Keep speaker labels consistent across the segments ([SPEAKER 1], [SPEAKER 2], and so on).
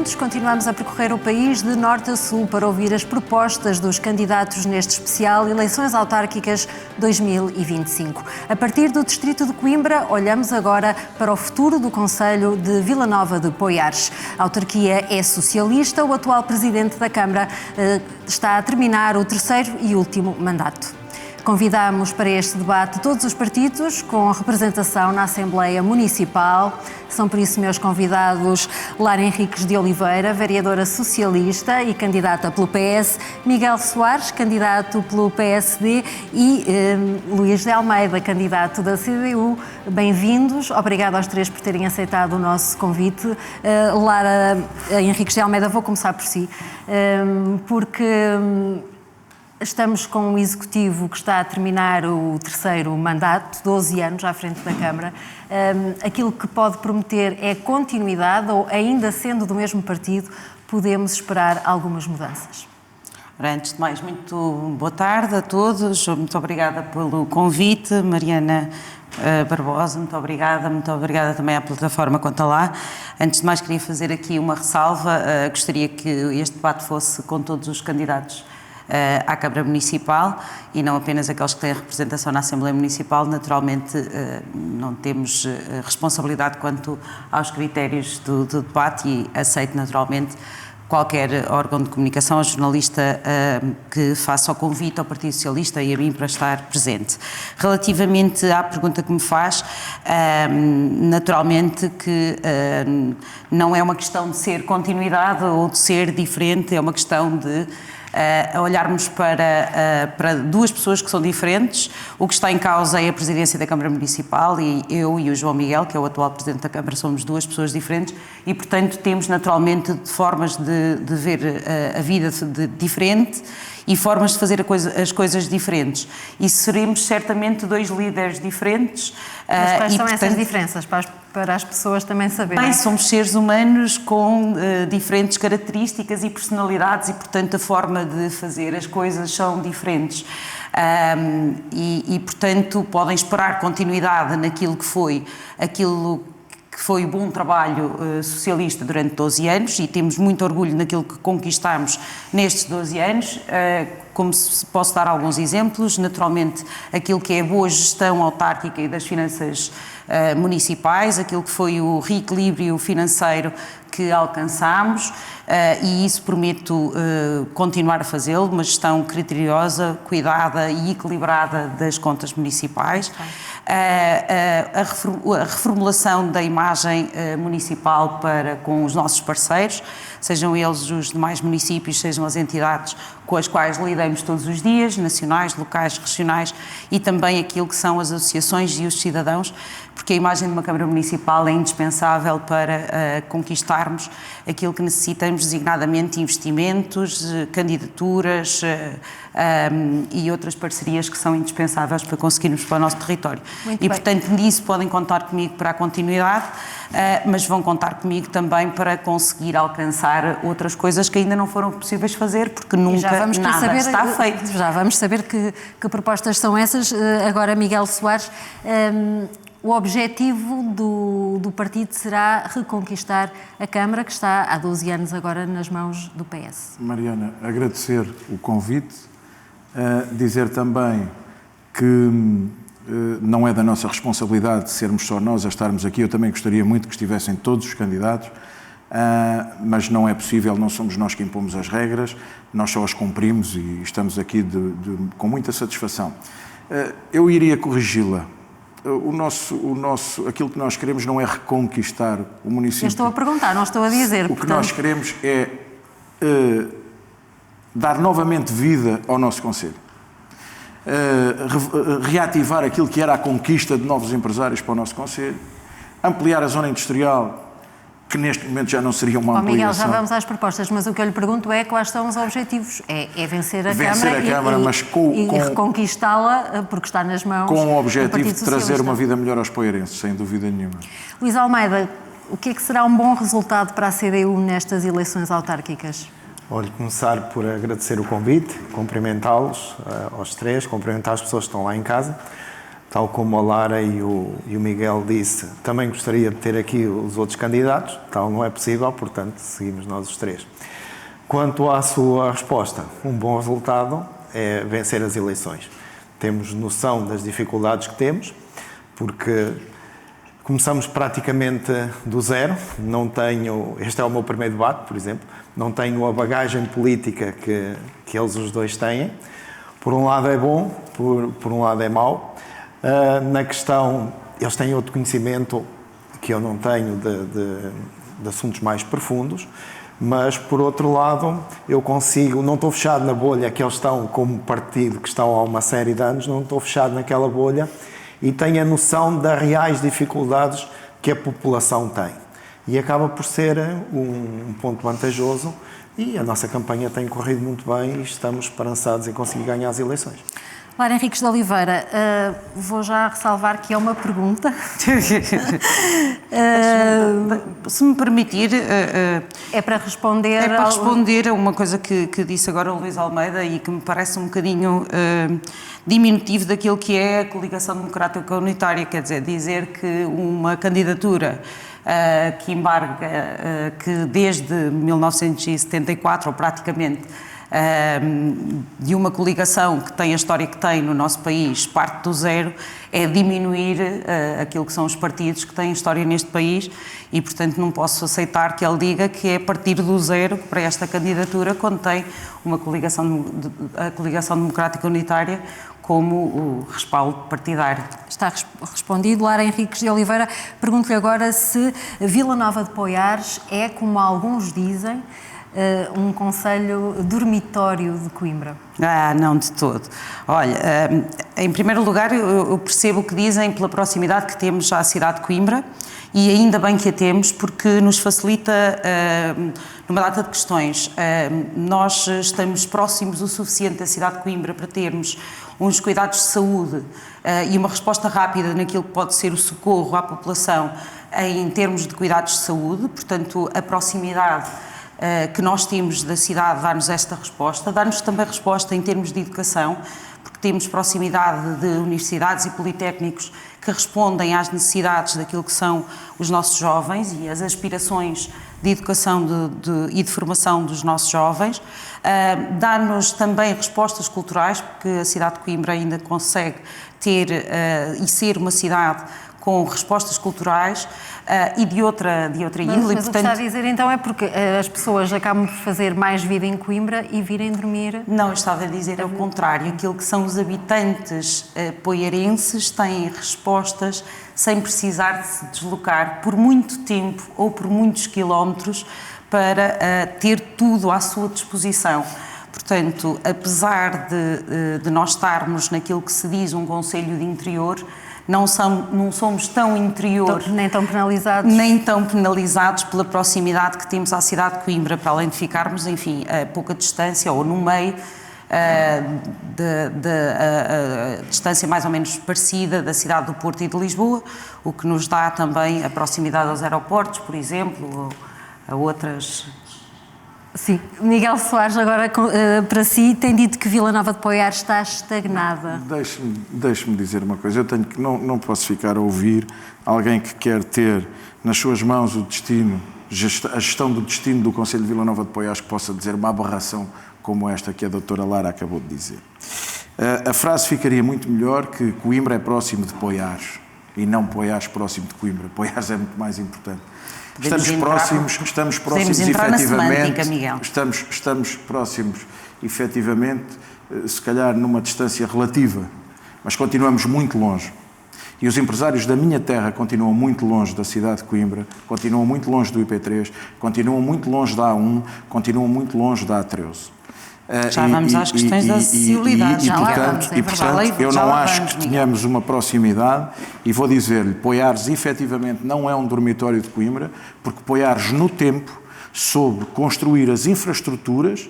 [SPEAKER 1] bem-vindos. Continuamos a percorrer o país de norte a sul para ouvir as propostas dos candidatos neste especial Eleições Autárquicas 2025. A partir do distrito de Coimbra, olhamos agora para o futuro do concelho de Vila Nova de Poiares. A autarquia é socialista, o atual presidente da Câmara está a terminar o terceiro e último mandato. Convidamos para este debate todos os partidos com representação na Assembleia Municipal. São por isso meus convidados Lara Henriques de Oliveira, vereadora socialista e candidata pelo PS, Miguel Soares, candidato pelo PSD e Luís de Almeida, candidato da CDU. Bem-vindos. Obrigada aos três por terem aceitado o nosso convite. Lara Henriques de Almeida, vou começar por si, porque estamos com um executivo que está a terminar o terceiro mandato, 12 anos à frente da Câmara. Aquilo que pode prometer é continuidade ou, ainda sendo do mesmo partido, podemos esperar algumas mudanças?
[SPEAKER 2] Antes de mais, muito boa tarde a todos. Muito obrigada pelo convite, Mariana Barbosa, muito obrigada também à plataforma Conta Lá. Antes de mais, queria fazer aqui uma ressalva. Gostaria que este debate fosse com todos os candidatos à Câmara Municipal e não apenas aqueles que têm representação na Assembleia Municipal. Naturalmente não temos responsabilidade quanto aos critérios do debate e aceito naturalmente qualquer órgão de comunicação ou jornalista que faça o convite ao Partido Socialista e a mim para estar presente. Relativamente à pergunta que me faz, naturalmente que não é uma questão de ser continuidade ou de ser diferente, é uma questão de olharmos para duas pessoas que são diferentes. O que está em causa é a presidência da Câmara Municipal e eu e o João Miguel, que é o atual presidente da Câmara, somos duas pessoas diferentes e, portanto, temos naturalmente formas de ver a vida diferente e formas de fazer as coisas diferentes. E seremos certamente dois líderes diferentes.
[SPEAKER 1] Mas quais são essas diferenças, para as pessoas também saberem?
[SPEAKER 2] Bem, somos seres humanos com diferentes características e personalidades e, portanto, a forma de fazer as coisas são diferentes. Portanto, podem esperar continuidade naquilo que foi o bom trabalho socialista durante 12 anos e temos muito orgulho naquilo que conquistámos nestes 12 anos. Como posso dar alguns exemplos, naturalmente aquilo que é a boa gestão autárquica e das finanças municipais, aquilo que foi o reequilíbrio financeiro que alcançámos e isso prometo continuar a fazê-lo, uma gestão criteriosa, cuidada e equilibrada das contas municipais. A reformulação da imagem municipal com os nossos parceiros, sejam eles os demais municípios, sejam as entidades com as quais lidamos todos os dias, nacionais, locais, regionais e também aquilo que são as associações e os cidadãos, porque a imagem de uma Câmara Municipal é indispensável para conquistarmos aquilo que necessitamos, designadamente investimentos, candidaturas e outras parcerias que são indispensáveis para conseguirmos para o nosso território.
[SPEAKER 1] Muito
[SPEAKER 2] e,
[SPEAKER 1] bem.
[SPEAKER 2] Portanto, nisso podem contar comigo para a continuidade, mas vão contar comigo também para conseguir alcançar outras coisas que ainda não foram possíveis fazer, porque nunca nada está feito.
[SPEAKER 1] Já vamos saber que propostas são essas. Agora, Miguel Soares, o objetivo do partido será reconquistar a Câmara, que está há 12 anos agora nas mãos do PS.
[SPEAKER 3] Mariana, agradecer o convite, dizer também que não é da nossa responsabilidade sermos só nós a estarmos aqui. Eu também gostaria muito que estivessem todos os candidatos, mas não é possível, não somos nós que impomos as regras, nós só as cumprimos e estamos aqui com muita satisfação. Eu iria corrigi-la. Aquilo que nós queremos não é reconquistar o município.
[SPEAKER 1] Eu estou a perguntar, não estou a dizer.
[SPEAKER 3] O que nós queremos é dar novamente vida ao nosso concelho. Reativar aquilo que era a conquista de novos empresários para o nosso concelho, ampliar a zona industrial, que neste momento já não seria uma ampliação.
[SPEAKER 1] Miguel, já vamos às propostas, mas o que eu lhe pergunto é quais são os objetivos. É vencer a Câmara
[SPEAKER 3] mas
[SPEAKER 1] e reconquistá-la, porque está nas mãos do Partido
[SPEAKER 3] com o objetivo de
[SPEAKER 1] Socialista.
[SPEAKER 3] trazer uma vida melhor aos poeirenses, sem dúvida nenhuma.
[SPEAKER 1] Luís Almeida, o que é que será um bom resultado para a CDU nestas eleições autárquicas?
[SPEAKER 4] Olha, começar por agradecer o convite, cumprimentá-los aos três, cumprimentar as pessoas que estão lá em casa. Tal como a Lara e o Miguel disse, também gostaria de ter aqui os outros candidatos, tal não é possível, portanto seguimos nós os 3. Quanto à sua resposta, um bom resultado é vencer as eleições. Temos noção das dificuldades que temos, porque começamos praticamente do zero. Não tenho, este é o meu primeiro debate, por exemplo, não tenho a bagagem política que eles os dois têm. Por um lado é bom, por um lado é mau. Na questão, eles têm outro conhecimento que eu não tenho de assuntos mais profundos, mas por outro lado eu consigo, não estou fechado na bolha que eles estão como partido, que estão há uma série de anos, não estou fechado naquela bolha e tenho a noção das reais dificuldades que a população tem. E acaba por ser um ponto vantajoso e a nossa campanha tem corrido muito bem e estamos esperançados em conseguir ganhar as eleições.
[SPEAKER 1] Lara Henriques de Oliveira, vou já ressalvar que é uma pergunta.
[SPEAKER 2] Se me permitir...
[SPEAKER 1] é para responder...
[SPEAKER 2] É para responder a uma coisa que disse agora o Luís Almeida e que me parece um bocadinho diminutivo daquilo que é a coligação democrática unitária, quer dizer que uma candidatura que embarga, que desde 1974, ou praticamente, de uma coligação que tem a história que tem no nosso país, parte do zero, é diminuir aquilo que são os partidos que têm história neste país e, portanto, não posso aceitar que ele diga que é partir do zero para esta candidatura quando tem a coligação democrática unitária como o respaldo partidário.
[SPEAKER 1] Está respondido. Lara Henriques de Oliveira, pergunto-lhe agora se Vila Nova de Poiares é, como alguns dizem, um concelho dormitório de Coimbra?
[SPEAKER 2] Não de todo. Olha, em primeiro lugar, eu percebo o que dizem pela proximidade que temos à cidade de Coimbra e ainda bem que a temos porque nos facilita numa data de questões. Nós estamos próximos o suficiente da cidade de Coimbra para termos uns cuidados de saúde e uma resposta rápida naquilo que pode ser o socorro à população em termos de cuidados de saúde, portanto, a proximidade que nós temos da cidade dá-nos esta resposta, dá-nos também resposta em termos de educação, porque temos proximidade de universidades e politécnicos que respondem às necessidades daquilo que são os nossos jovens e as aspirações de educação e de formação dos nossos jovens. Dá-nos também respostas culturais, porque a cidade de Coimbra ainda consegue ter e ser uma cidade com respostas culturais e de outra índole.
[SPEAKER 1] Mas portanto, o que está a dizer então é porque as pessoas acabam por fazer mais vida em Coimbra e virem dormir...
[SPEAKER 2] Não, eu estava a dizer ao contrário. Aquilo que são os habitantes poiarenses têm respostas sem precisar de se deslocar por muito tempo ou por muitos quilómetros para ter tudo à sua disposição. Portanto, apesar de nós estarmos naquilo que se diz um concelho de interior, não somos tão interior...
[SPEAKER 1] Nem tão penalizados.
[SPEAKER 2] Nem tão penalizados pela proximidade que temos à cidade de Coimbra, para além de ficarmos, enfim, a pouca distância ou no meio da distância mais ou menos parecida da cidade do Porto e de Lisboa, o que nos dá também a proximidade aos aeroportos, por exemplo, ou a outras...
[SPEAKER 1] Sim. Miguel Soares, agora para si, tem dito que Vila Nova de Poiares está estagnada.
[SPEAKER 3] Deixe-me dizer uma coisa. Eu tenho que não posso ficar a ouvir alguém que quer ter nas suas mãos o destino, a gestão do destino do Concelho de Vila Nova de Poiares, que possa dizer uma aberração como esta que a doutora Lara acabou de dizer. A frase ficaria muito melhor que Coimbra é próximo de Poiares e não Poiares próximo de Coimbra. Poiares é muito mais importante. Estamos próximos efetivamente, estamos próximos efetivamente, se calhar numa distância relativa, mas continuamos muito longe. E os empresários da minha terra continuam muito longe da cidade de Coimbra, continuam muito longe do IP3, continuam muito longe da A1, continuam muito longe da A13.
[SPEAKER 2] Já vamos às questões da acessibilidade.
[SPEAKER 3] E portanto, eu não acho que tenhamos uma proximidade e vou dizer-lhe, Poiares efetivamente não é um dormitório de Coimbra, porque Poiares no tempo soube construir as infraestruturas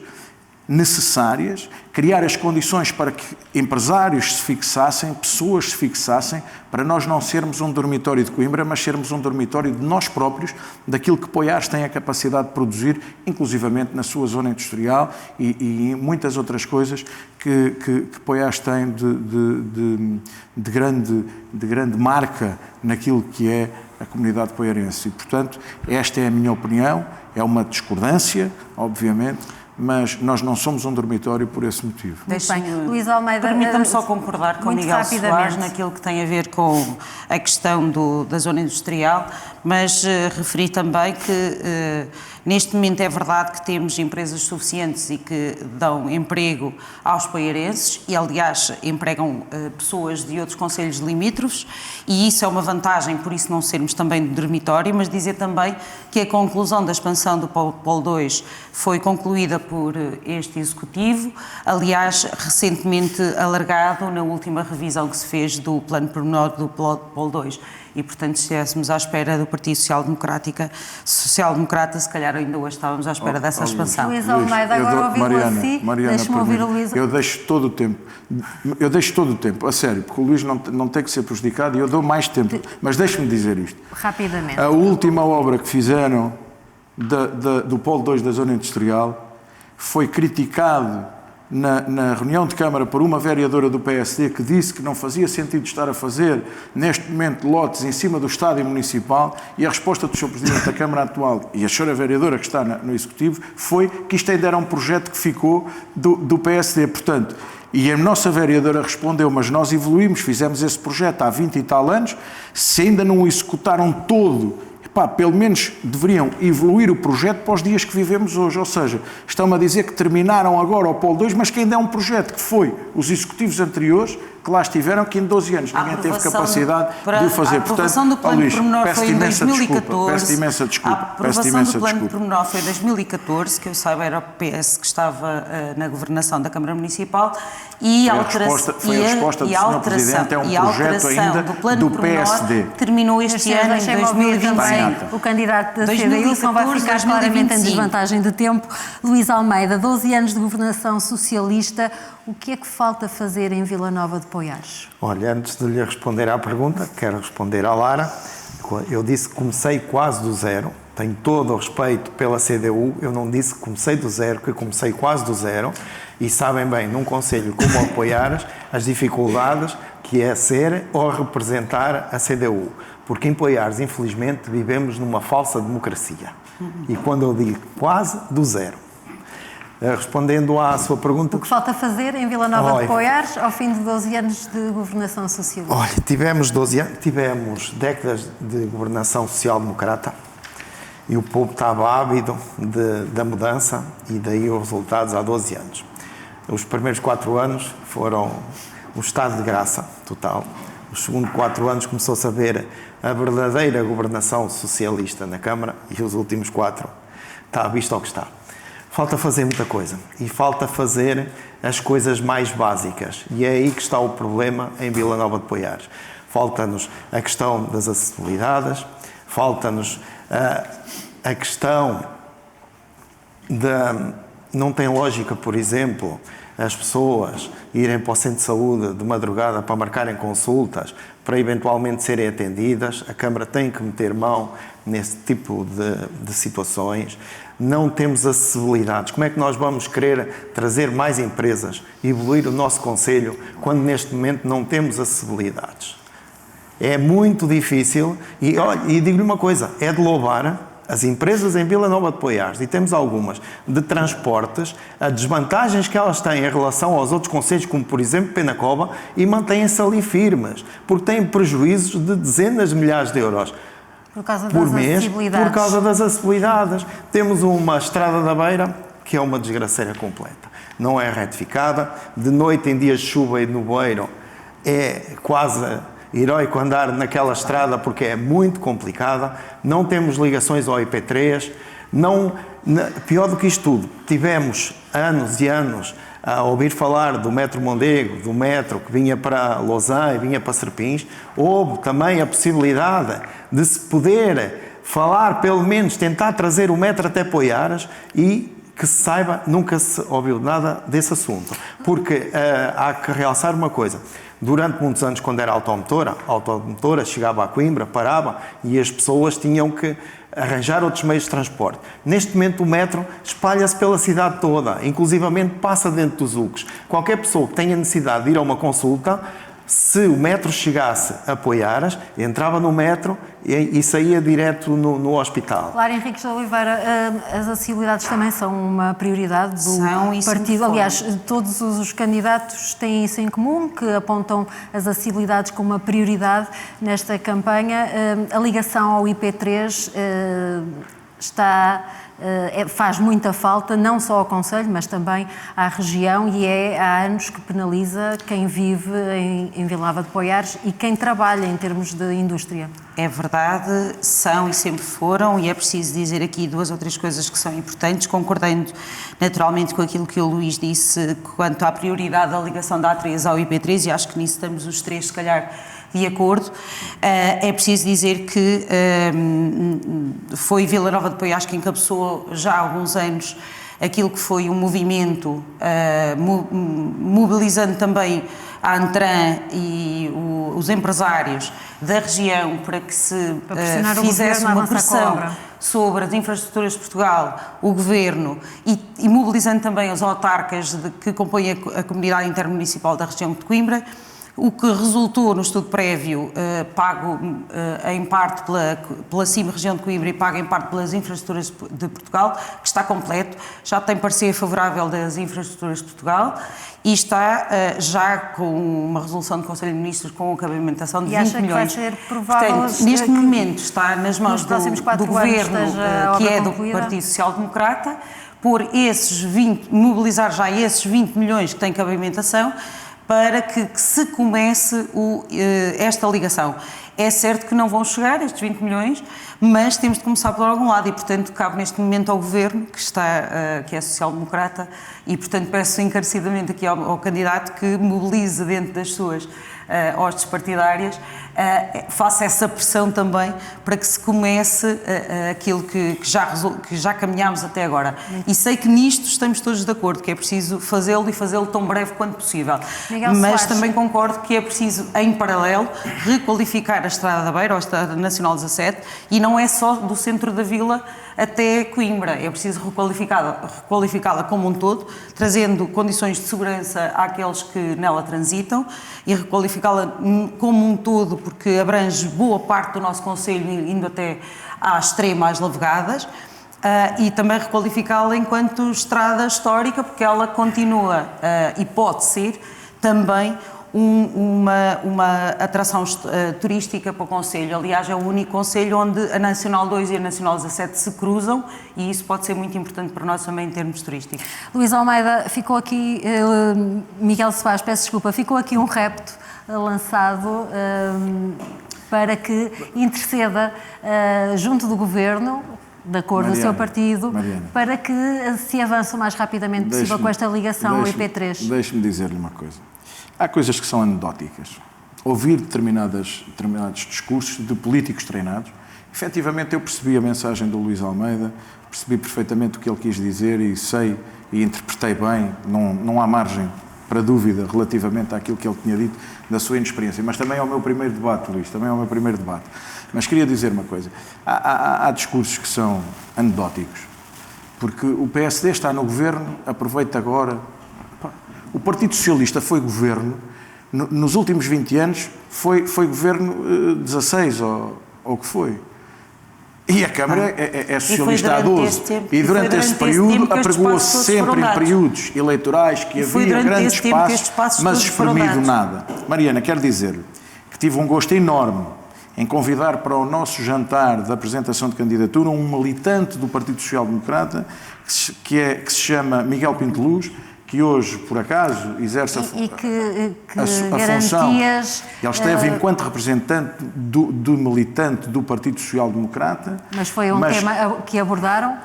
[SPEAKER 3] necessárias, criar as condições para que empresários se fixassem, pessoas se fixassem, para nós não sermos um dormitório de Coimbra, mas sermos um dormitório de nós próprios, daquilo que Poiares tem a capacidade de produzir, inclusivamente na sua zona industrial e muitas outras coisas que Poiares tem de grande marca naquilo que é a comunidade poiarense. E, portanto, esta é a minha opinião, é uma discordância, obviamente, mas nós não somos um dormitório por esse motivo.
[SPEAKER 1] Muito bem. Luís Almeida,
[SPEAKER 2] permita-me só concordar com Miguel Soares naquilo que tem a ver com a questão da zona industrial, mas referi também que neste momento é verdade que temos empresas suficientes e que dão emprego aos poiarenses e, aliás, empregam pessoas de outros concelhos limítrofes, e isso é uma vantagem, por isso não sermos também de dormitório, mas dizer também que a conclusão da expansão do Polo 2 foi concluída por este Executivo, aliás, recentemente alargado na última revisão que se fez do plano pormenor do Polo 2. E, portanto, se estivéssemos à espera do Partido Social-Democrata, se calhar ainda hoje estávamos à espera dessa expansão.
[SPEAKER 1] Luís Almeida, agora ouvi-lo assim, deixe-me ouvir o Luís.
[SPEAKER 3] Eu deixo todo o tempo, a sério, porque o Luís não tem que ser prejudicado e eu dou mais tempo, mas deixe-me dizer isto.
[SPEAKER 1] Rapidamente.
[SPEAKER 3] A última obra que fizeram do Polo 2 da Zona Industrial foi criticado na reunião de Câmara por uma vereadora do PSD que disse que não fazia sentido estar a fazer, neste momento, lotes em cima do Estádio Municipal, e a resposta do Sr. Presidente da Câmara atual e a senhora vereadora que está no Executivo foi que isto ainda era um projeto que ficou do PSD. Portanto, e a nossa vereadora respondeu, mas nós evoluímos, fizemos esse projeto há 20 e tal anos, se ainda não o executaram todo, pelo menos deveriam evoluir o projeto para os dias que vivemos hoje. Ou seja, estão-me a dizer que terminaram agora o Polo 2, mas que ainda é um projeto que foi os executivos anteriores que lá estiveram, que em 12 anos ninguém teve capacidade de o fazer.
[SPEAKER 2] A aprovação do plano pormenor foi em 2014.
[SPEAKER 3] Peço imensa desculpa.
[SPEAKER 2] A aprovação do plano pormenor foi em 2014, que eu saiba era o PS que estava na governação da Câmara Municipal, e a alteração do PSD terminou este ano em 2025.
[SPEAKER 1] O candidato da CDU vai ficar claramente em desvantagem de tempo. Luís Almeida, 12 anos de governação socialista, o que é que falta fazer em Vila Nova de Poiares?
[SPEAKER 4] Olha, antes de lhe responder à pergunta, quero responder à Lara. Eu disse que comecei quase do zero, tenho todo o respeito pela CDU, eu não disse que comecei do zero, que comecei quase do zero, e sabem bem, num concelho como o Poiares, as dificuldades que é ser ou representar a CDU. Porque em Poiares, infelizmente, vivemos numa falsa democracia. E quando eu digo quase do zero, respondendo à sua pergunta...
[SPEAKER 1] O que falta fazer em Vila Nova de Poiares ao fim de 12 anos de governação socialista?
[SPEAKER 4] Olha, tivemos décadas de governação social-democrata e o povo estava ávido da mudança, e daí os resultados há 12 anos. Os primeiros 4 anos foram um estado de graça total. Os segundos 4 anos começou-se a ver a verdadeira governação socialista na Câmara, e os últimos 4 está visto ao que está. Falta fazer muita coisa, e falta fazer as coisas mais básicas, e é aí que está o problema em Vila Nova de Poiares. Falta-nos a questão das acessibilidades, falta-nos a questão da... Não tem lógica, por exemplo, as pessoas irem para o centro de saúde de madrugada para marcarem consultas, para eventualmente serem atendidas. A Câmara tem que meter mão nesse tipo de situações. Não temos acessibilidades. Como é que nós vamos querer trazer mais empresas e evoluir o nosso concelho quando neste momento não temos acessibilidades? É muito difícil e, olha, e digo-lhe uma coisa, é de louvar as empresas em Vila Nova de Poiares, e temos algumas, de transportes, as desvantagens que elas têm em relação aos outros concelhos, como por exemplo Penacova, e mantêm-se ali firmes, porque têm prejuízos de dezenas de milhares de euros por mês, por causa das acessibilidades. Temos uma estrada da Beira que é uma desgraceira completa. Não é retificada, de noite em dias de chuva e de nevoeiro é quase heróico andar naquela estrada porque é muito complicada, não temos ligações ao IP3, pior do que isto tudo, tivemos anos e anos a ouvir falar do metro Mondego, do metro que vinha para Lausanne e vinha para Serpins. Houve também a possibilidade de se poder falar, pelo menos tentar trazer o metro até Poiares, e que se saiba, nunca se ouviu nada desse assunto. Porque há que realçar uma coisa. Durante muitos anos, quando era a automotora chegava a Coimbra, parava e as pessoas tinham que arranjar outros meios de transporte. Neste momento o metro espalha-se pela cidade toda, inclusivamente passa dentro dos UCs. Qualquer pessoa que tenha necessidade de ir a uma consulta, se o metro chegasse a Poiares, entrava no metro e saía direto no hospital.
[SPEAKER 1] Claro, Henrique de Oliveira, as acessibilidades também são uma prioridade do partido. Aliás, todos os candidatos têm isso em comum, que apontam as acessibilidades como uma prioridade nesta campanha. A ligação ao IP3 faz muita falta, não só ao Conselho, mas também à região, e há anos que penaliza quem vive em Vila Nova de Poiares e quem trabalha em termos de indústria.
[SPEAKER 2] É verdade, são e sempre foram, e é preciso dizer aqui 2 ou 3 coisas que são importantes, concordando naturalmente com aquilo que o Luís disse quanto à prioridade da ligação da A3 ao IP3, e acho que nisso estamos os 3, se calhar, de acordo. É preciso dizer que foi Vila Nova de Poiares que encabeçou já há alguns anos aquilo que foi um movimento, mobilizando também a Antran e os empresários da região para que se fizesse uma pressão sobre as infraestruturas de Portugal, o Governo, e mobilizando também os autarcas que compõem a comunidade intermunicipal da região de Coimbra, o que resultou no estudo prévio, pago em parte pela CIM Região de Coimbra e pago em parte pelas infraestruturas de Portugal, que está completo, já tem parecer favorável das infraestruturas de Portugal e está já com uma resolução do Conselho de Ministros com acabamentação de 20 milhões.
[SPEAKER 1] Que vai ser provável.
[SPEAKER 2] Portanto, neste momento está nas mãos do Governo, que é do Partido Social Democrata, mobilizar já esses 20 milhões que têm cabimentação, para que se comece esta ligação. É certo que não vão chegar estes 20 milhões, mas temos de começar por algum lado e, portanto, cabe neste momento ao Governo, que é social-democrata, e, portanto, peço encarecidamente aqui ao candidato que mobilize dentro das suas hostes partidárias, faça essa pressão também para que se comece aquilo que já caminhámos até agora. E sei que nisto estamos todos de acordo, que é preciso fazê-lo e fazê-lo tão breve quanto possível. Mas também concordo que é preciso, em paralelo, requalificar a Estrada da Beira, ou a Estrada Nacional 17, e não é só do centro da vila até Coimbra. É preciso requalificá-la como um todo, trazendo condições de segurança àqueles que nela transitam e requalificá-la como um todo, porque abrange boa parte do nosso concelho, indo até à extrema, às Lavegadas, e também requalificá-la enquanto estrada histórica, porque ela continua e pode ser também uma atração turística para o concelho. Aliás, é o único concelho onde a Nacional 2 e a Nacional 17 se cruzam, e isso pode ser muito importante para nós também em termos turísticos.
[SPEAKER 1] Luís Almeida, ficou aqui, Miguel Soares, peço desculpa, ficou aqui um repto lançado para que interceda junto do Governo, de acordo com o seu partido,
[SPEAKER 3] Mariana,
[SPEAKER 1] para que se avance o mais rapidamente possível com esta ligação ao IP3.
[SPEAKER 3] Deixe-me dizer-lhe uma coisa. Há coisas que são anedóticas. Ouvir determinados discursos de políticos treinados. Efetivamente, eu percebi a mensagem do Luís Almeida, percebi perfeitamente o que ele quis dizer e sei e interpretei bem, não há margem para dúvida relativamente àquilo que ele tinha dito da sua inexperiência. Mas também é o meu primeiro debate, Luís, também é o meu primeiro debate. Mas queria dizer uma coisa. Há discursos que são anedóticos, porque o PSD está no Governo, aproveita agora. O Partido Socialista foi governo, nos últimos 20 anos, foi governo 16, ou o que foi. E a Câmara é socialista há 12. E durante esse período apregoou-se sempre em períodos eleitorais que havia grande espaço, mas espremido nada. Mariana, quero dizer-lhe que tive um gosto enorme em convidar para o nosso jantar de apresentação de candidatura um militante do Partido Social Democrata que se chama Miguel Pinto Luz, que hoje, por acaso, exerce a função. Ele esteve enquanto representante do militante do Partido Social Democrata.
[SPEAKER 1] Mas foi tema que abordaram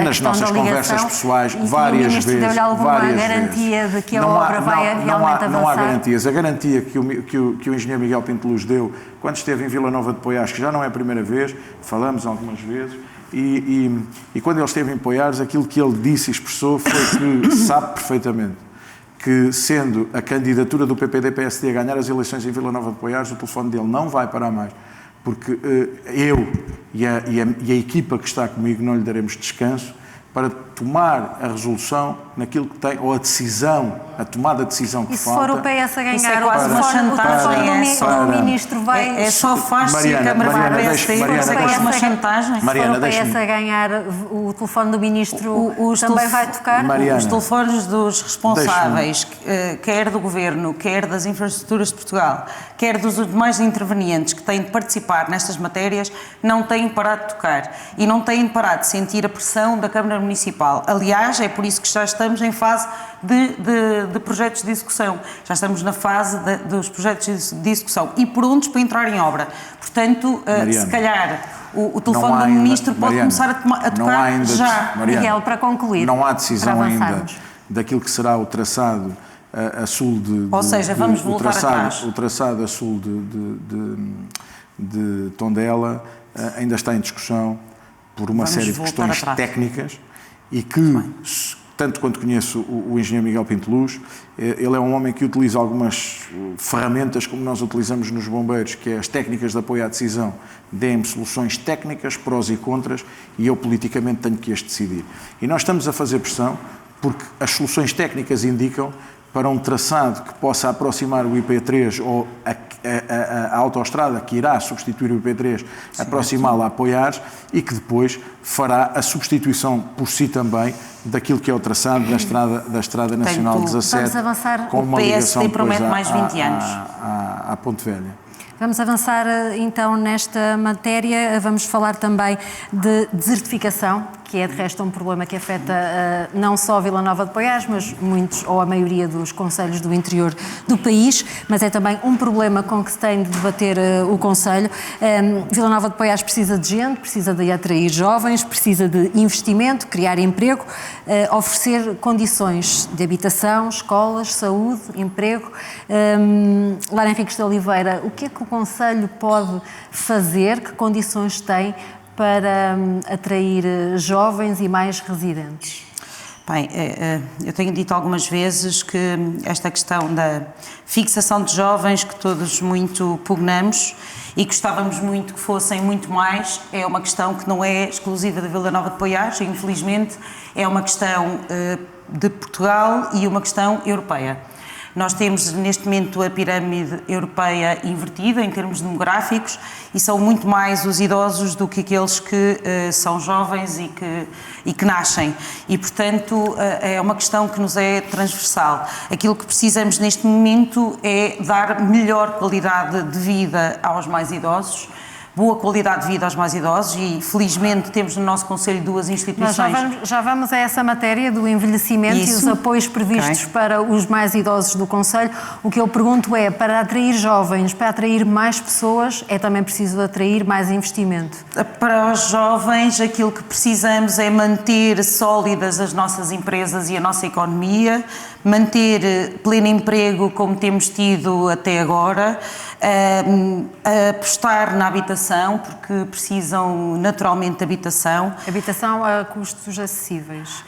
[SPEAKER 3] nas nossas conversas pessoais várias vezes.
[SPEAKER 1] Deu-lhe alguma garantia de que a obra vai realmente avançar?
[SPEAKER 3] Não há garantias. A garantia que o engenheiro Miguel Pinto Luz deu quando esteve em Vila Nova de Poiares, que já não é a primeira vez, falamos algumas vezes, E quando ele esteve em Poiares, aquilo que ele disse e expressou foi que sabe perfeitamente que, sendo a candidatura do PPD-PSD a ganhar as eleições em Vila Nova de Poiares, o telefone dele não vai parar mais, porque eu e a equipa que está comigo não lhe daremos descanso para tomar a resolução naquilo que tem, ou a decisão, a tomada de decisão que
[SPEAKER 1] E se
[SPEAKER 3] falta.
[SPEAKER 1] for o PS a ganhar,
[SPEAKER 2] Isso é quase uma chantagem,
[SPEAKER 1] o ministro vai...
[SPEAKER 2] É só faz-se a Câmara do PSD, é uma chantagem.
[SPEAKER 1] Se for o PS a ganhar, o telefone do ministro também vai tocar?
[SPEAKER 3] Mariana,
[SPEAKER 2] os telefones dos responsáveis, quer do Governo, quer das infraestruturas de Portugal, quer dos demais intervenientes que têm de participar nestas matérias, não têm parado de tocar e não têm parado de sentir a pressão da Câmara Municipal. Aliás, é por isso que já estamos em fase de projetos de execução. Já estamos na fase dos projetos de execução e prontos para entrar em obra. Portanto, se calhar, o telefone do Ministro pode começar a tocar já.
[SPEAKER 1] Miguel, para concluir.
[SPEAKER 3] Não há decisão ainda daquilo que será o traçado a sul de...
[SPEAKER 2] Ou seja, vamos voltar atrás.
[SPEAKER 3] O traçado a sul de Tondela ainda está em discussão por uma série de questões técnicas e que, tanto quanto conheço o engenheiro Miguel Pinto Luz, ele é um homem que utiliza algumas ferramentas como nós utilizamos nos bombeiros, que é as técnicas de apoio à decisão. Dêem-me soluções técnicas, prós e contras, e eu politicamente tenho que as decidir. E nós estamos a fazer pressão porque as soluções técnicas indicam para um traçado que possa aproximar o IP3 ou a autoestrada que irá substituir o IP3, aproximá-lo a Poiares e que depois fará a substituição por si também daquilo que é o traçado da Estrada Nacional 17, com uma ligação depois à Ponte Velha.
[SPEAKER 1] Vamos avançar então nesta matéria, vamos falar também de desertificação, que é de resto um problema que afeta não só Vila Nova de Poiares, mas muitos ou a maioria dos concelhos do interior do país, mas é também um problema com que se tem de debater o concelho. Vila Nova de Poiares precisa de gente, precisa de atrair jovens, precisa de investimento, criar emprego, oferecer condições de habitação, escolas, saúde, emprego. Lara Henriques de Oliveira, o que é que o concelho pode fazer, que condições tem para atrair jovens e mais residentes?
[SPEAKER 2] Bem, eu tenho dito algumas vezes que esta questão da fixação de jovens, que todos muito pugnamos e gostávamos muito que fossem muito mais, é uma questão que não é exclusiva da Vila Nova de Poiares, infelizmente é uma questão de Portugal e uma questão europeia. Nós temos neste momento a pirâmide europeia invertida em termos demográficos e são muito mais os idosos do que aqueles que são jovens e que nascem. E, portanto, é uma questão que nos é transversal. Aquilo que precisamos neste momento é dar melhor qualidade de vida aos mais idosos, boa qualidade de vida aos mais idosos e, felizmente, temos no nosso Conselho duas instituições.
[SPEAKER 1] Mas já vamos a essa matéria do envelhecimento e os apoios previstos para os mais idosos do Conselho. O que eu pergunto é, para atrair jovens, para atrair mais pessoas, é também preciso atrair mais investimento?
[SPEAKER 2] Para os jovens, aquilo que precisamos é manter sólidas as nossas empresas e a nossa economia, manter pleno emprego como temos tido até agora, apostar na habitação, porque precisam naturalmente de habitação.
[SPEAKER 1] Habitação a custos acessíveis.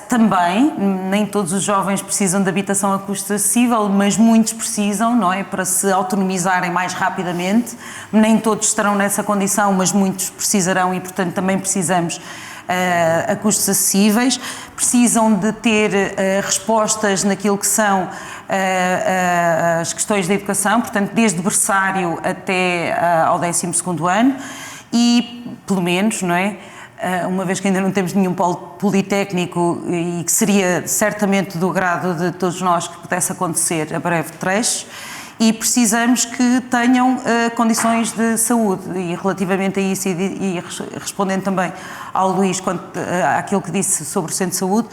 [SPEAKER 2] Também, nem todos os jovens precisam de habitação a custo acessível, mas muitos precisam, não é? Para se autonomizarem mais rapidamente. Nem todos estarão nessa condição, mas muitos precisarão e, portanto, também precisamos a custos acessíveis. Precisam de ter respostas naquilo que são as questões da educação, portanto, desde berçário até ao 12º ano e, pelo menos, não é? Uma vez que ainda não temos nenhum polo politécnico e que seria certamente do agrado de todos nós que pudesse acontecer a breve trecho, e precisamos que tenham condições de saúde. E relativamente a isso, e respondendo também ao Luís quanto àquilo que disse sobre o centro de saúde,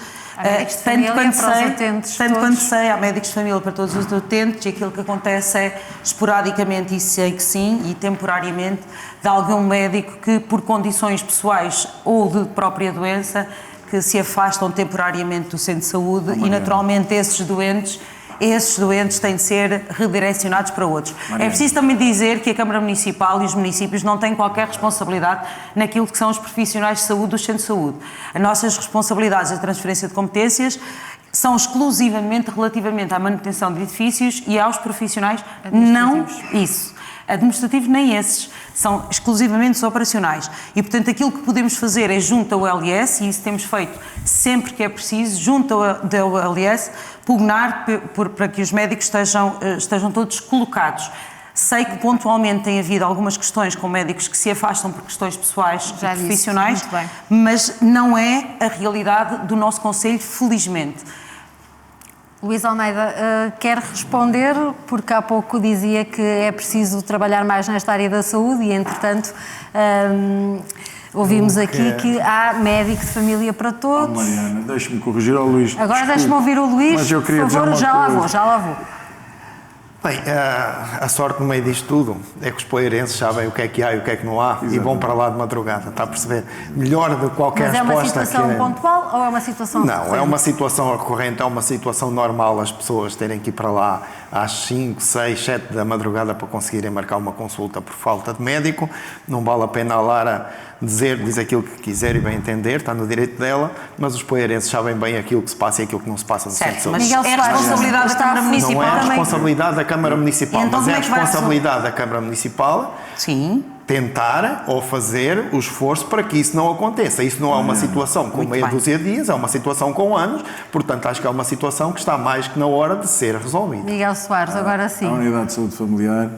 [SPEAKER 2] tanto quanto sei, há médicos de família para todos os utentes, e aquilo que acontece é, esporadicamente, e sei que sim, e temporariamente, de algum médico que, por condições pessoais ou de própria doença, que se afastam temporariamente do centro de saúde, e naturalmente esses doentes esses doentes têm de ser redirecionados para outros. É preciso também dizer que a Câmara Municipal e os municípios não têm qualquer responsabilidade naquilo que são os profissionais de saúde dos centros de saúde. As nossas responsabilidades de transferência de competências são exclusivamente relativamente à manutenção de edifícios e aos profissionais, não isso. Administrativos nem esses, são exclusivamente operacionais. E, portanto, aquilo que podemos fazer é, junto ao LS, e isso temos feito sempre que é preciso, junto ao LS, pugnar para que os médicos estejam todos colocados. Sei que pontualmente tem havido algumas questões com médicos que se afastam por questões pessoais e profissionais, mas não é a realidade do nosso Conselho, felizmente.
[SPEAKER 1] Luís Almeida, quer responder, porque há pouco dizia que é preciso trabalhar mais nesta área da saúde e, entretanto, ouvimos aqui que há médico de família para todos.
[SPEAKER 3] Mariana, deixe-me corrigir ao Luís.
[SPEAKER 1] Agora deixe-me ouvir o Luís,
[SPEAKER 3] mas eu queria
[SPEAKER 1] por favor,
[SPEAKER 3] dizer
[SPEAKER 1] já
[SPEAKER 3] uma
[SPEAKER 1] lá
[SPEAKER 3] coisa.
[SPEAKER 1] vou.
[SPEAKER 4] Bem, a sorte no meio disto tudo é que os poeirenses sabem o que é que há e o que é que não há. Exatamente. E vão para lá de madrugada, está a perceber? Melhor de qualquer resposta.
[SPEAKER 1] Mas é uma situação pontual ou é uma situação
[SPEAKER 4] Não,
[SPEAKER 1] recorrente?
[SPEAKER 4] é uma situação recorrente, é uma situação normal as pessoas terem que ir para lá às 5, 6, 7 da madrugada para conseguirem marcar uma consulta por falta de médico. Não vale a pena a Lara diz aquilo que quiser e bem entender, está no direito dela, mas os poeirenses sabem bem aquilo que se passa e aquilo que não se passa no centro de saúde.
[SPEAKER 2] Mas é a responsabilidade da Câmara Municipal.
[SPEAKER 4] Não é a responsabilidade da Câmara Municipal,
[SPEAKER 2] então,
[SPEAKER 4] mas é a responsabilidade da Câmara Municipal tentar ou fazer o esforço para que isso não aconteça. Isso não é uma situação com meia dúzia de dias, é uma situação com anos, portanto acho que é uma situação que está mais que na hora de ser resolvida.
[SPEAKER 1] Miguel Soares, agora sim.
[SPEAKER 3] A unidade de saúde familiar,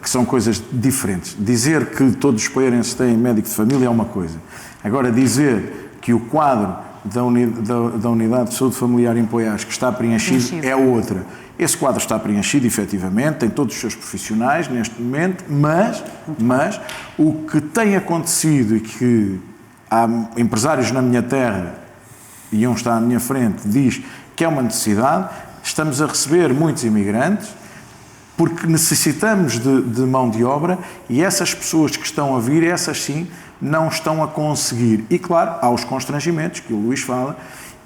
[SPEAKER 3] que são coisas diferentes. Dizer que todos os poeirenses têm médico de família é uma coisa. Agora, dizer que o quadro da unidade de saúde familiar em Poiás que está preenchido é outra. Esse quadro está preenchido, efetivamente, tem todos os seus profissionais neste momento, mas o que tem acontecido e que há empresários na minha terra, e um está à minha frente, diz que é uma necessidade, estamos a receber muitos imigrantes, porque necessitamos de mão de obra e essas pessoas que estão a vir, essas sim, não estão a conseguir. E claro, há os constrangimentos que o Luís fala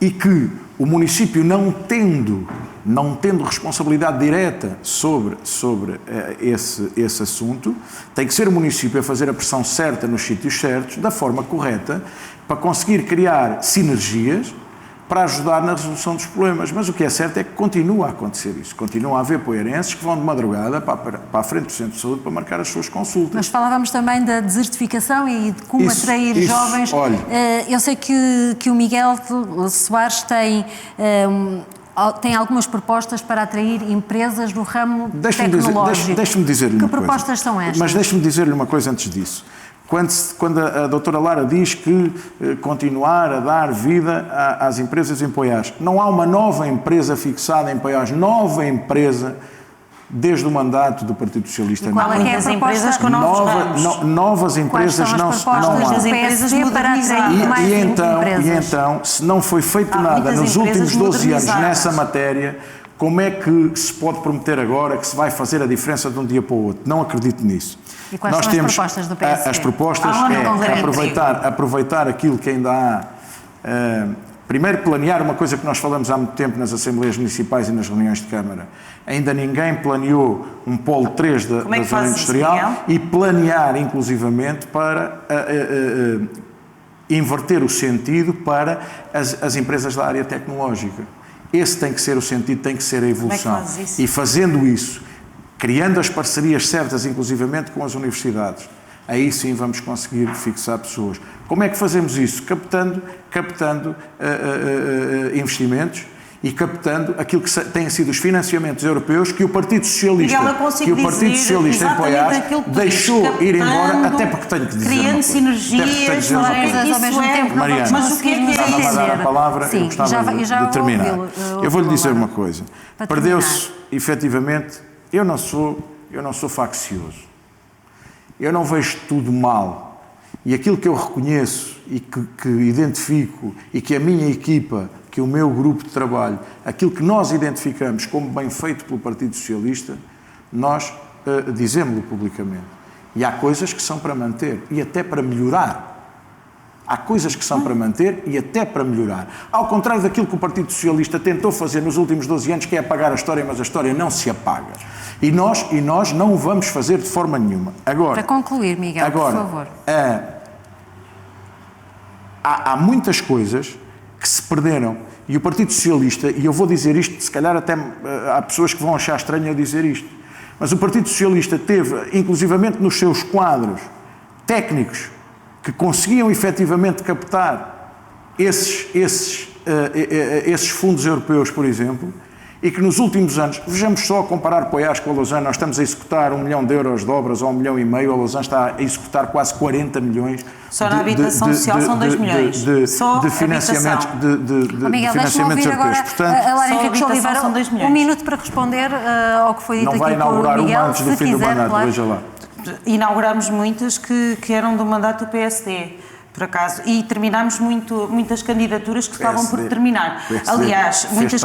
[SPEAKER 3] e que o município não tendo responsabilidade direta sobre esse assunto, tem que ser o município a fazer a pressão certa nos sítios certos, da forma correta, para conseguir criar sinergias para ajudar na resolução dos problemas. Mas o que é certo é que continua a acontecer isso. Continua a haver poeirenses que vão de madrugada para a frente do centro de saúde para marcar as suas consultas.
[SPEAKER 1] Mas falávamos também da desertificação e de como atrair jovens.
[SPEAKER 3] Olha,
[SPEAKER 1] eu sei que o Miguel Soares tem algumas propostas para atrair empresas no ramo tecnológico.
[SPEAKER 3] Deixe-me dizer-lhe uma coisa.
[SPEAKER 1] Que propostas são estas?
[SPEAKER 3] Mas deixe-me dizer-lhe uma coisa antes disso. Quando a doutora Lara diz que continuar a dar vida às empresas em Poiás, não há uma nova empresa fixada em Poiás, nova empresa desde o mandato do Partido Socialista.
[SPEAKER 1] Qual é que é a empresas com novos ramos?
[SPEAKER 3] Novas empresas não há.
[SPEAKER 1] Das empresas modernizadas.
[SPEAKER 3] E então, se não foi feito nada nos últimos 12 anos nessa matéria, como é que se pode prometer agora que se vai fazer a diferença de um dia para o outro? Não acredito nisso.
[SPEAKER 1] E quais são as propostas do PSD?
[SPEAKER 3] As propostas é aproveitar aquilo que ainda há. Primeiro, planear uma coisa que nós falamos há muito tempo nas Assembleias Municipais e nas reuniões de Câmara. Ainda ninguém planeou um polo 3 da zona industrial e planear, inclusivamente, para inverter o sentido para as empresas da área tecnológica. Esse tem que ser o sentido, tem que ser a evolução.
[SPEAKER 2] Como é que faz isso?
[SPEAKER 3] E fazendo isso, criando as parcerias certas, inclusivamente com as universidades, aí sim vamos conseguir fixar pessoas. Como é que fazemos isso? Captando investimentos e captando aquilo que têm sido os financiamentos europeus que o Partido Socialista, em Poiás deixou ir embora, até porque tenho que dizer
[SPEAKER 2] criando sinergias,
[SPEAKER 1] ao mesmo tempo.
[SPEAKER 3] Mariana,
[SPEAKER 1] mas o que é
[SPEAKER 3] estava a dar a palavra,
[SPEAKER 1] sim,
[SPEAKER 3] eu gostava de terminar. Eu vou-lhe dizer uma coisa. Perdeu-se, efetivamente, eu não sou faccioso. Eu não vejo tudo mal. E aquilo que eu reconheço e que identifico e que a minha equipa, que o meu grupo de trabalho, aquilo que nós identificamos como bem feito pelo Partido Socialista, nós dizemos-lo publicamente. E há coisas que são para manter e até para melhorar. Há coisas que são para manter e até para melhorar. Ao contrário daquilo que o Partido Socialista tentou fazer nos últimos 12 anos, que é apagar a história, mas a história não se apaga. E nós não o vamos fazer de forma nenhuma. Agora,
[SPEAKER 1] para concluir, Miguel, por favor.
[SPEAKER 3] Há muitas coisas que se perderam. E o Partido Socialista, e eu vou dizer isto, se calhar até há pessoas que vão achar estranho eu dizer isto, mas o Partido Socialista teve, inclusivamente nos seus quadros técnicos, que conseguiam efetivamente captar esses fundos europeus, por exemplo, e que nos últimos anos, vejamos só comparar Poiares com a Lausanne, nós estamos a executar 1 milhão de euros de obras ou 1,5 milhão, a Lausanne está a executar quase 40 milhões.
[SPEAKER 2] Só na habitação social são 2 milhões.
[SPEAKER 3] De financiamentos
[SPEAKER 1] Miguel, deixa-me ouvir agora a Lara Henriques Oliveira,
[SPEAKER 2] 2 milhões.
[SPEAKER 1] 1 minuto para responder ao que foi dito aqui por Miguel.
[SPEAKER 3] Não vai inaugurar uma antes do fim do mandato,
[SPEAKER 1] claro.
[SPEAKER 3] veja lá.
[SPEAKER 2] Inaugurámos muitas que eram do mandato do PSD, por acaso, e terminámos muitas candidaturas que estavam por terminar. Aliás, muitas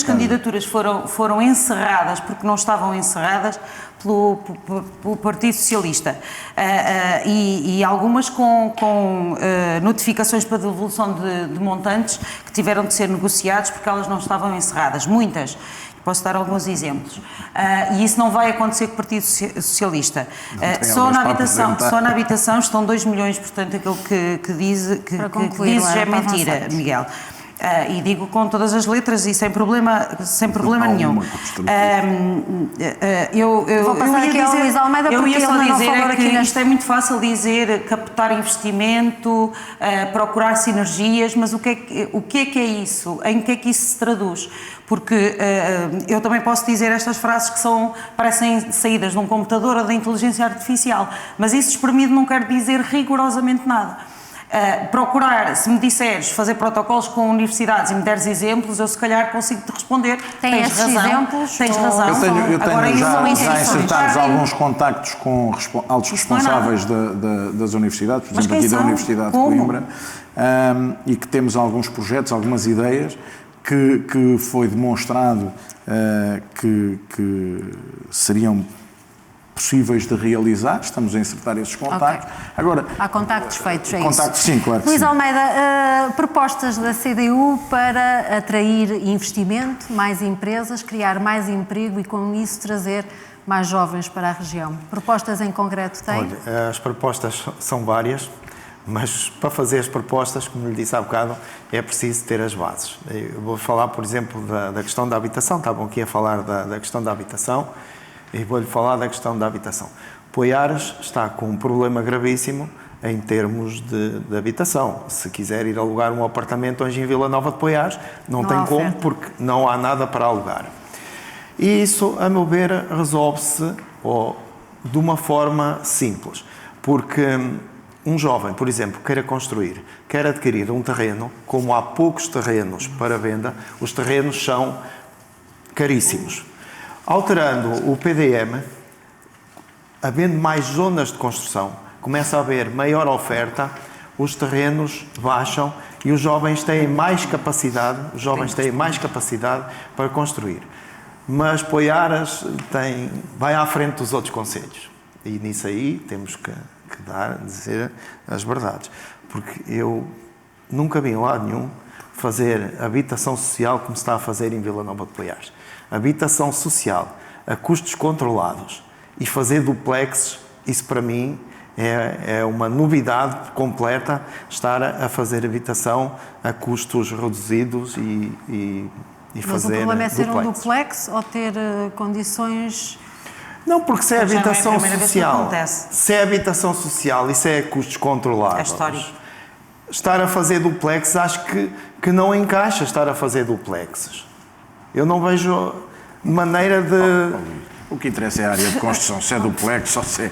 [SPEAKER 2] candidaturas foram encerradas porque não estavam encerradas pelo Partido Socialista e algumas com notificações para devolução de montantes que tiveram de ser negociados porque elas não estavam encerradas, muitas. Posso dar alguns exemplos. E isso não vai acontecer com o Partido Socialista. Só na habitação estão 2 milhões, portanto, aquilo que dizes é mentira, Miguel. E digo com todas as letras e sem problema nenhum.
[SPEAKER 1] Vou passar aqui ao Luís Almeida porque ele não falou aqui neste...
[SPEAKER 2] Isto é muito fácil dizer, captar investimento, procurar sinergias, mas o que é isso? Em que é que isso se traduz? Porque eu também posso dizer estas frases que parecem saídas de um computador ou da inteligência artificial, mas isso espremido não quer dizer rigorosamente nada. Procurar, se me disseres fazer protocolos com universidades e me deres exemplos, eu se calhar consigo te responder. Tens razão.
[SPEAKER 3] Eu tenho já insertados alguns contactos com altos responsáveis das universidades, por exemplo aqui da Universidade de Coimbra, e que temos alguns projetos, algumas ideias que foi demonstrado que seriam possíveis de realizar, estamos a insertar esses contactos.
[SPEAKER 1] Okay.
[SPEAKER 3] Agora,
[SPEAKER 1] há contactos feitos, é
[SPEAKER 3] contactos,
[SPEAKER 1] isso?
[SPEAKER 3] Sim, claro que
[SPEAKER 1] Luís
[SPEAKER 3] sim.
[SPEAKER 1] Almeida, propostas da CDU para atrair investimento, mais empresas, criar mais emprego e com isso trazer mais jovens para a região. Propostas em concreto tem?
[SPEAKER 4] Olha, as propostas são várias, mas para fazer as propostas, como lhe disse há bocado, é preciso ter as bases. Eu vou falar, por exemplo, da questão da habitação, estavam aqui a falar da questão da habitação, e vou-lhe falar da questão da habitação. Poiares está com um problema gravíssimo em termos de habitação. Se quiser ir alugar um apartamento hoje em Vila Nova de Poiares, não tem como, porque não há nada para alugar. E isso, a meu ver, resolve-se de uma forma simples. Porque um jovem, por exemplo, queira construir, quer adquirir um terreno, como há poucos terrenos para venda, os terrenos são caríssimos. Alterando o PDM, havendo mais zonas de construção, começa a haver maior oferta, os terrenos baixam e os jovens têm mais capacidade, para construir. Mas Poiares vai à frente dos outros concelhos. E nisso aí temos que dizer as verdades. Porque eu nunca vi em lado nenhum fazer habitação social como se está a fazer em Vila Nova de Poiares. Habitação social a custos controlados e fazer duplexes, isso para mim é uma novidade completa, estar a fazer habitação a custos reduzidos e fazer
[SPEAKER 1] Mas o problema é ser
[SPEAKER 4] duplex.
[SPEAKER 1] um duplex ou ter condições...
[SPEAKER 4] Não, porque se é habitação social, e se é custos controlados,
[SPEAKER 2] é histórico.
[SPEAKER 4] Estar a fazer duplex, acho que não encaixa estar a fazer duplexes. Eu não vejo maneira de...
[SPEAKER 3] O que interessa é a área de construção, se é duplex ou se é...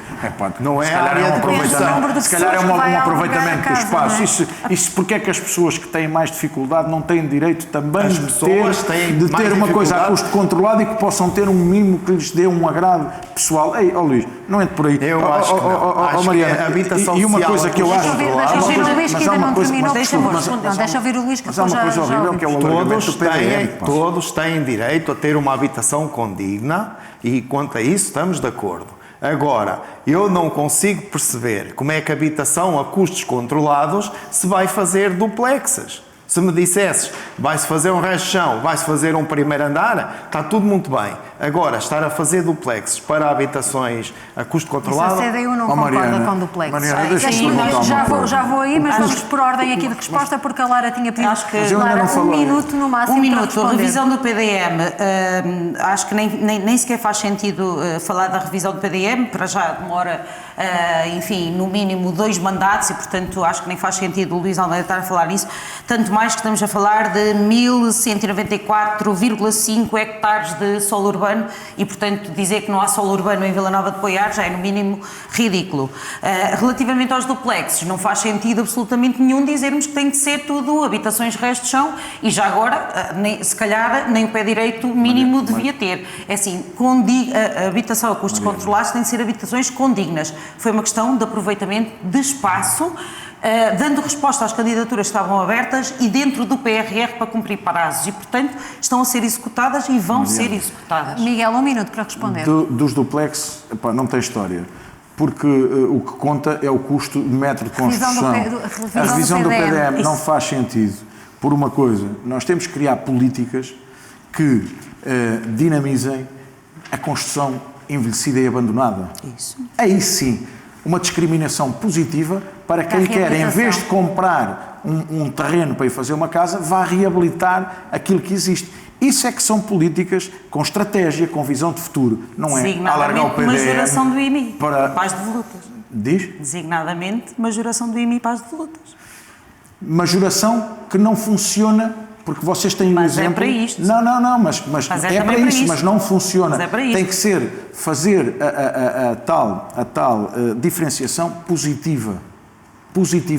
[SPEAKER 4] Não é a área de construção.
[SPEAKER 3] Se calhar é um aproveitamento do espaço. Isso porque é que as pessoas que têm mais dificuldade não têm direito também de ter uma coisa a custo controlado e que possam ter um mimo que lhes dê um agrado pessoal. Ei, Luís, não entre por aí.
[SPEAKER 4] Eu acho que não. Acho
[SPEAKER 3] Mariana,
[SPEAKER 4] que a habitação
[SPEAKER 3] e uma
[SPEAKER 4] social
[SPEAKER 3] coisa que eu acho...
[SPEAKER 1] Deixa ouvir o Luís que
[SPEAKER 3] mas há uma coisa horrível que é o alargamento do PDM.
[SPEAKER 4] Todos têm direito a ter uma habitação condigna e quanto a isso estamos de acordo. Agora, eu não consigo perceber como é que a habitação a custos controlados se vai fazer duplexes. Se me dissesses, vai-se fazer um resto de chão, vai-se fazer um primeiro andar, está tudo muito bem. Agora, estar a fazer duplexes para habitações a custo controlado...
[SPEAKER 1] A CDU não concorda
[SPEAKER 3] Mariana,
[SPEAKER 1] com duplexes.
[SPEAKER 3] Mariana, deixa-me
[SPEAKER 1] Sim,
[SPEAKER 3] perguntar
[SPEAKER 1] já
[SPEAKER 3] uma
[SPEAKER 1] vou,
[SPEAKER 3] coisa.
[SPEAKER 1] já vou aí, mas vamos por ordem aqui de resposta, porque a Lara tinha pedido.
[SPEAKER 2] Acho que-
[SPEAKER 3] Mas eu ainda
[SPEAKER 1] Lara,
[SPEAKER 3] não falei.
[SPEAKER 1] minuto no máximo
[SPEAKER 2] Um
[SPEAKER 1] para
[SPEAKER 2] minuto, a
[SPEAKER 1] responder.
[SPEAKER 2] revisão do PDM, acho que nem sequer faz sentido falar da revisão do PDM, para já demora, enfim, no mínimo 2 mandatos e, portanto, acho que nem faz sentido o Luís Almeida estar a falar nisso, tanto mais que estamos a falar de 1.194,5 hectares de solo urbano e, portanto, dizer que não há solo urbano em Vila Nova de Poiares já é, no mínimo, ridículo. Relativamente aos duplexes, não faz sentido absolutamente nenhum dizermos que tem de ser tudo habitações resto de chão e já agora, se calhar, nem o pé direito mínimo devia ter. É assim, a habitação a custos controlados tem de ser habitações condignas. Foi uma questão de aproveitamento de espaço, dando resposta às candidaturas que estavam abertas e dentro do PRR para cumprir prazos e, portanto, estão a ser executadas e vão ser executadas.
[SPEAKER 1] Miguel, 1 minuto para responder.
[SPEAKER 3] Dos duplex, epá, não tem história. Porque o que conta é o custo de metro de construção. A revisão do PDM não faz sentido por uma coisa. Nós temos que criar políticas que dinamizem a construção envelhecida e abandonada.
[SPEAKER 2] Isso.
[SPEAKER 3] Aí sim, uma discriminação positiva para quem quer, em vez de comprar um terreno para ir fazer uma casa, vá reabilitar aquilo que existe. Isso é que são políticas com estratégia, com visão de futuro. Não é alargar o PDM
[SPEAKER 2] majoração do IMI
[SPEAKER 3] para
[SPEAKER 2] as devolutas.
[SPEAKER 3] Diz?
[SPEAKER 2] Designadamente, majoração do IMI para as devolutas.
[SPEAKER 3] Majoração que não funciona, porque vocês têm um
[SPEAKER 2] Mas
[SPEAKER 3] exemplo...
[SPEAKER 2] é para isto.
[SPEAKER 3] Não, mas
[SPEAKER 2] é
[SPEAKER 3] é para
[SPEAKER 2] também
[SPEAKER 3] isso,
[SPEAKER 2] para
[SPEAKER 3] mas não funciona.
[SPEAKER 2] Mas é para isto.
[SPEAKER 3] Tem que ser, fazer a tal diferenciação positiva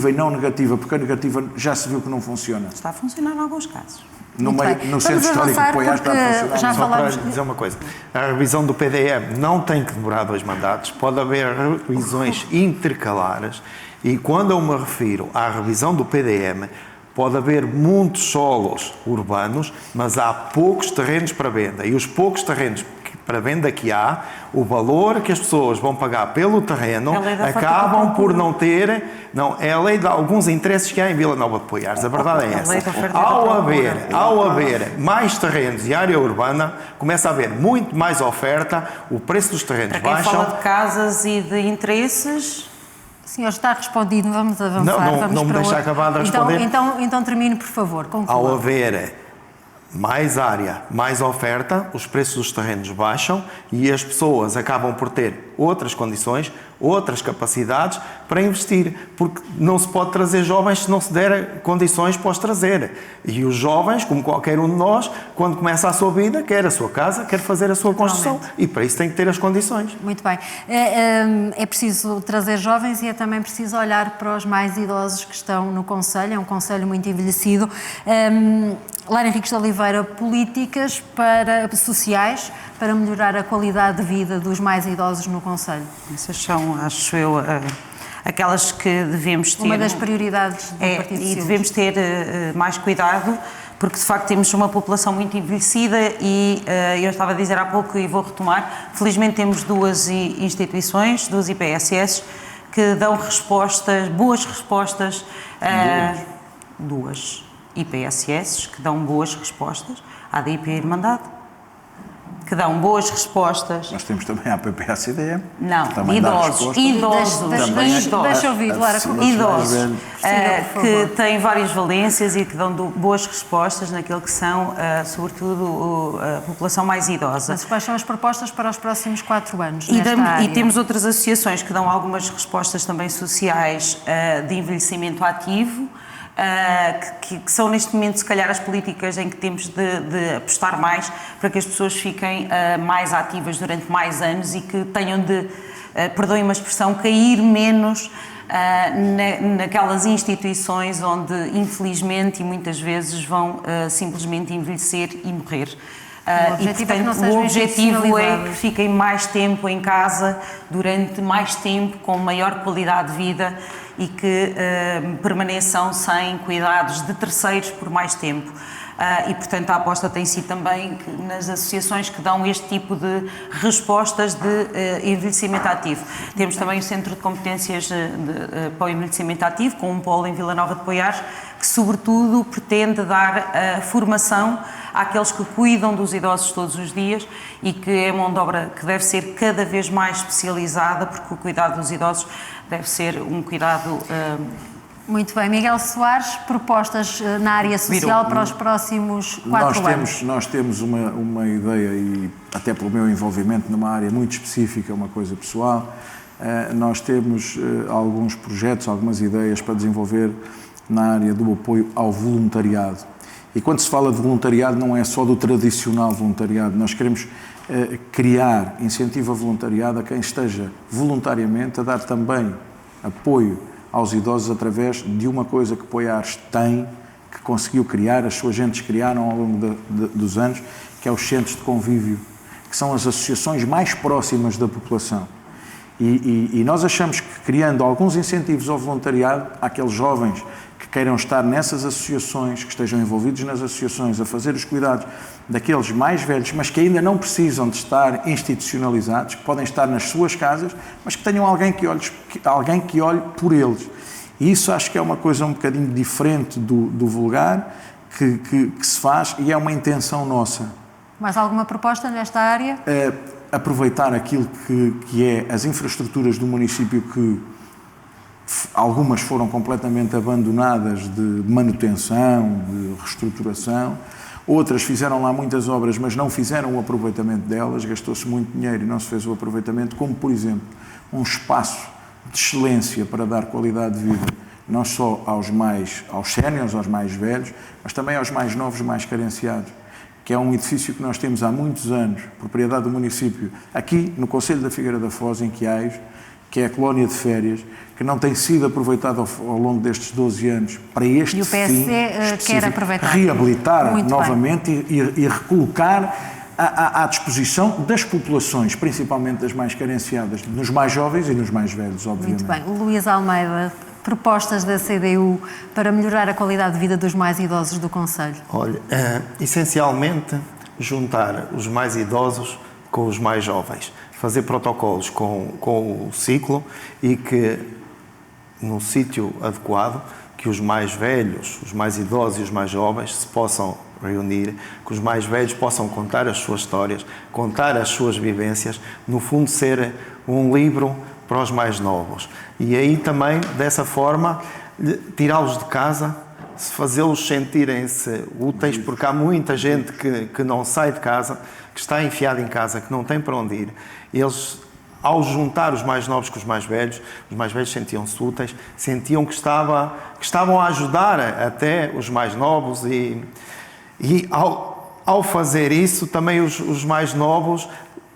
[SPEAKER 3] e não negativa, porque a negativa já se viu que não funciona.
[SPEAKER 2] Está a funcionar em alguns casos.
[SPEAKER 3] No
[SPEAKER 1] Vamos
[SPEAKER 3] centro histórico de
[SPEAKER 1] avançar
[SPEAKER 3] Poiares está a
[SPEAKER 1] porque
[SPEAKER 3] funcionar.
[SPEAKER 1] já
[SPEAKER 4] Só para
[SPEAKER 1] falamos...
[SPEAKER 4] dizer uma coisa, a revisão do PDM não tem que demorar 2 mandatos, pode haver revisões intercalares e quando eu me refiro à revisão do PDM, pode haver muitos solos urbanos, mas há poucos terrenos para venda e os poucos terrenos para venda que há, o valor que as pessoas vão pagar pelo terreno acabam por não ter... Não, é a lei de alguns interesses que há em Vila Nova de Poiares, a verdade é essa. Ao haver mais terrenos e área urbana, começa a haver muito mais oferta, o preço dos terrenos
[SPEAKER 2] Para quem
[SPEAKER 4] baixa.
[SPEAKER 2] fala de casas e de interesses...
[SPEAKER 1] Senhor, está respondido, vamos avançar.
[SPEAKER 4] Não me deixa acabar de responder.
[SPEAKER 1] Então termine, por favor, conclua.
[SPEAKER 4] Ao haver mais área, mais oferta, os preços dos terrenos baixam e as pessoas acabam por ter outras condições, outras capacidades para investir, porque não se pode trazer jovens se não se der condições para os trazer. E os jovens, como qualquer um de nós, quando começa a sua vida, quer a sua casa, quer fazer a sua construção e para isso tem que ter as condições.
[SPEAKER 1] Muito bem. É preciso trazer jovens e é também preciso olhar para os mais idosos que estão no Conselho, é um Conselho muito envelhecido. Lara Henriques de Oliveira, políticas sociais para melhorar a qualidade de vida dos mais idosos no Conselho.
[SPEAKER 2] Essas são, acho eu, aquelas que devemos ter...
[SPEAKER 1] Uma das prioridades do Partido Socialista.
[SPEAKER 2] E devemos ter mais cuidado, porque de facto temos uma população muito envelhecida e eu estava a dizer há pouco e vou retomar, felizmente temos 2 instituições, 2 IPSS, que dão respostas, boas respostas, 2 IPSS que dão boas respostas, a ADIP e a Irmandade, que dão boas respostas.
[SPEAKER 3] Nós temos também a APP-CDM.
[SPEAKER 2] Não,
[SPEAKER 3] também dá resposta.
[SPEAKER 2] idosos.
[SPEAKER 1] Deixa eu ouvir, Lara.
[SPEAKER 2] Idosos,
[SPEAKER 1] por
[SPEAKER 2] que
[SPEAKER 1] favor.
[SPEAKER 2] têm várias valências e que dão boas respostas naquilo que são, sobretudo, a população mais idosa.
[SPEAKER 1] Mas quais são as propostas para os próximos 4 anos nesta área?
[SPEAKER 2] E temos outras associações que dão algumas respostas também sociais de envelhecimento ativo, que são neste momento se calhar as políticas em que temos de apostar mais para que as pessoas fiquem mais ativas durante mais anos e que tenham de, perdoem uma expressão, cair menos naquelas instituições onde infelizmente e muitas vezes vão simplesmente envelhecer e morrer. O objetivo é que fiquem mais tempo em casa, durante mais tempo, com maior qualidade de vida e que permaneçam sem cuidados de terceiros por mais tempo. e, portanto, a aposta tem sido também nas associações que dão este tipo de respostas de envelhecimento ativo. Temos também o Centro de Competências para o Envelhecimento Ativo, com um polo em Vila Nova de Poiares, que, sobretudo, pretende dar formação àqueles que cuidam dos idosos todos os dias e que é mão de obra que deve ser cada vez mais especializada, porque o cuidado dos idosos deve ser um cuidado...
[SPEAKER 1] Muito bem. Miguel Soares, propostas na área social para os próximos 4 anos?
[SPEAKER 3] Nós temos uma ideia, e até pelo meu envolvimento numa área muito específica, uma coisa pessoal, nós temos alguns projetos, algumas ideias para desenvolver na área do apoio ao voluntariado. E quando se fala de voluntariado, não é só do tradicional voluntariado, nós queremos criar incentivo a voluntariado a quem esteja voluntariamente a dar também apoio aos idosos através de uma coisa que Poiares tem, que conseguiu criar, as suas gentes criaram ao longo dos anos, que é os centros de convívio, que são as associações mais próximas da população. E nós achamos que criando alguns incentivos ao voluntariado, àqueles jovens que queiram estar nessas associações, que estejam envolvidos nas associações, a fazer os cuidados daqueles mais velhos, mas que ainda não precisam de estar institucionalizados, que podem estar nas suas casas, mas que tenham alguém que olhe por eles. E isso acho que é uma coisa um bocadinho diferente do vulgar, que se faz e é uma intenção nossa.
[SPEAKER 1] Mais alguma proposta nesta área?
[SPEAKER 3] Aproveitar aquilo que é as infraestruturas do município, que algumas foram completamente abandonadas de manutenção, de reestruturação, outras fizeram lá muitas obras, mas não fizeram o aproveitamento delas, gastou-se muito dinheiro e não se fez o aproveitamento, como, por exemplo, um espaço de excelência para dar qualidade de vida, não só aos séniores, aos mais velhos, mas também aos mais novos, mais carenciados, que é um edifício que nós temos há muitos anos, propriedade do município, aqui no Concelho da Figueira da Foz, em Quiais, que é a colónia de férias, que não tem sido aproveitado ao longo destes 12 anos para este fim.
[SPEAKER 1] E o PSD quer aproveitar.
[SPEAKER 3] Reabilitar novamente e recolocar à disposição das populações, principalmente das mais carenciadas, nos mais jovens e nos mais velhos, obviamente.
[SPEAKER 1] Muito bem. Luís Almeida, propostas da CDU para melhorar a qualidade de vida dos mais idosos do concelho?
[SPEAKER 4] Olha, essencialmente juntar os mais idosos com os mais jovens, fazer protocolos com o ciclo e que no sítio adequado, que os mais velhos, os mais idosos e os mais jovens se possam reunir, que os mais velhos possam contar as suas histórias, contar as suas vivências, no fundo ser um livro para os mais novos. E aí também, dessa forma, tirá-los de casa, fazê-los sentirem-se úteis, porque há muita gente que não sai de casa, que está enfiada em casa, que não tem para onde ir. Eles, ao juntar os mais novos com os mais velhos sentiam-se úteis, sentiam que estavam a ajudar até os mais novos e ao fazer isso, também os mais novos,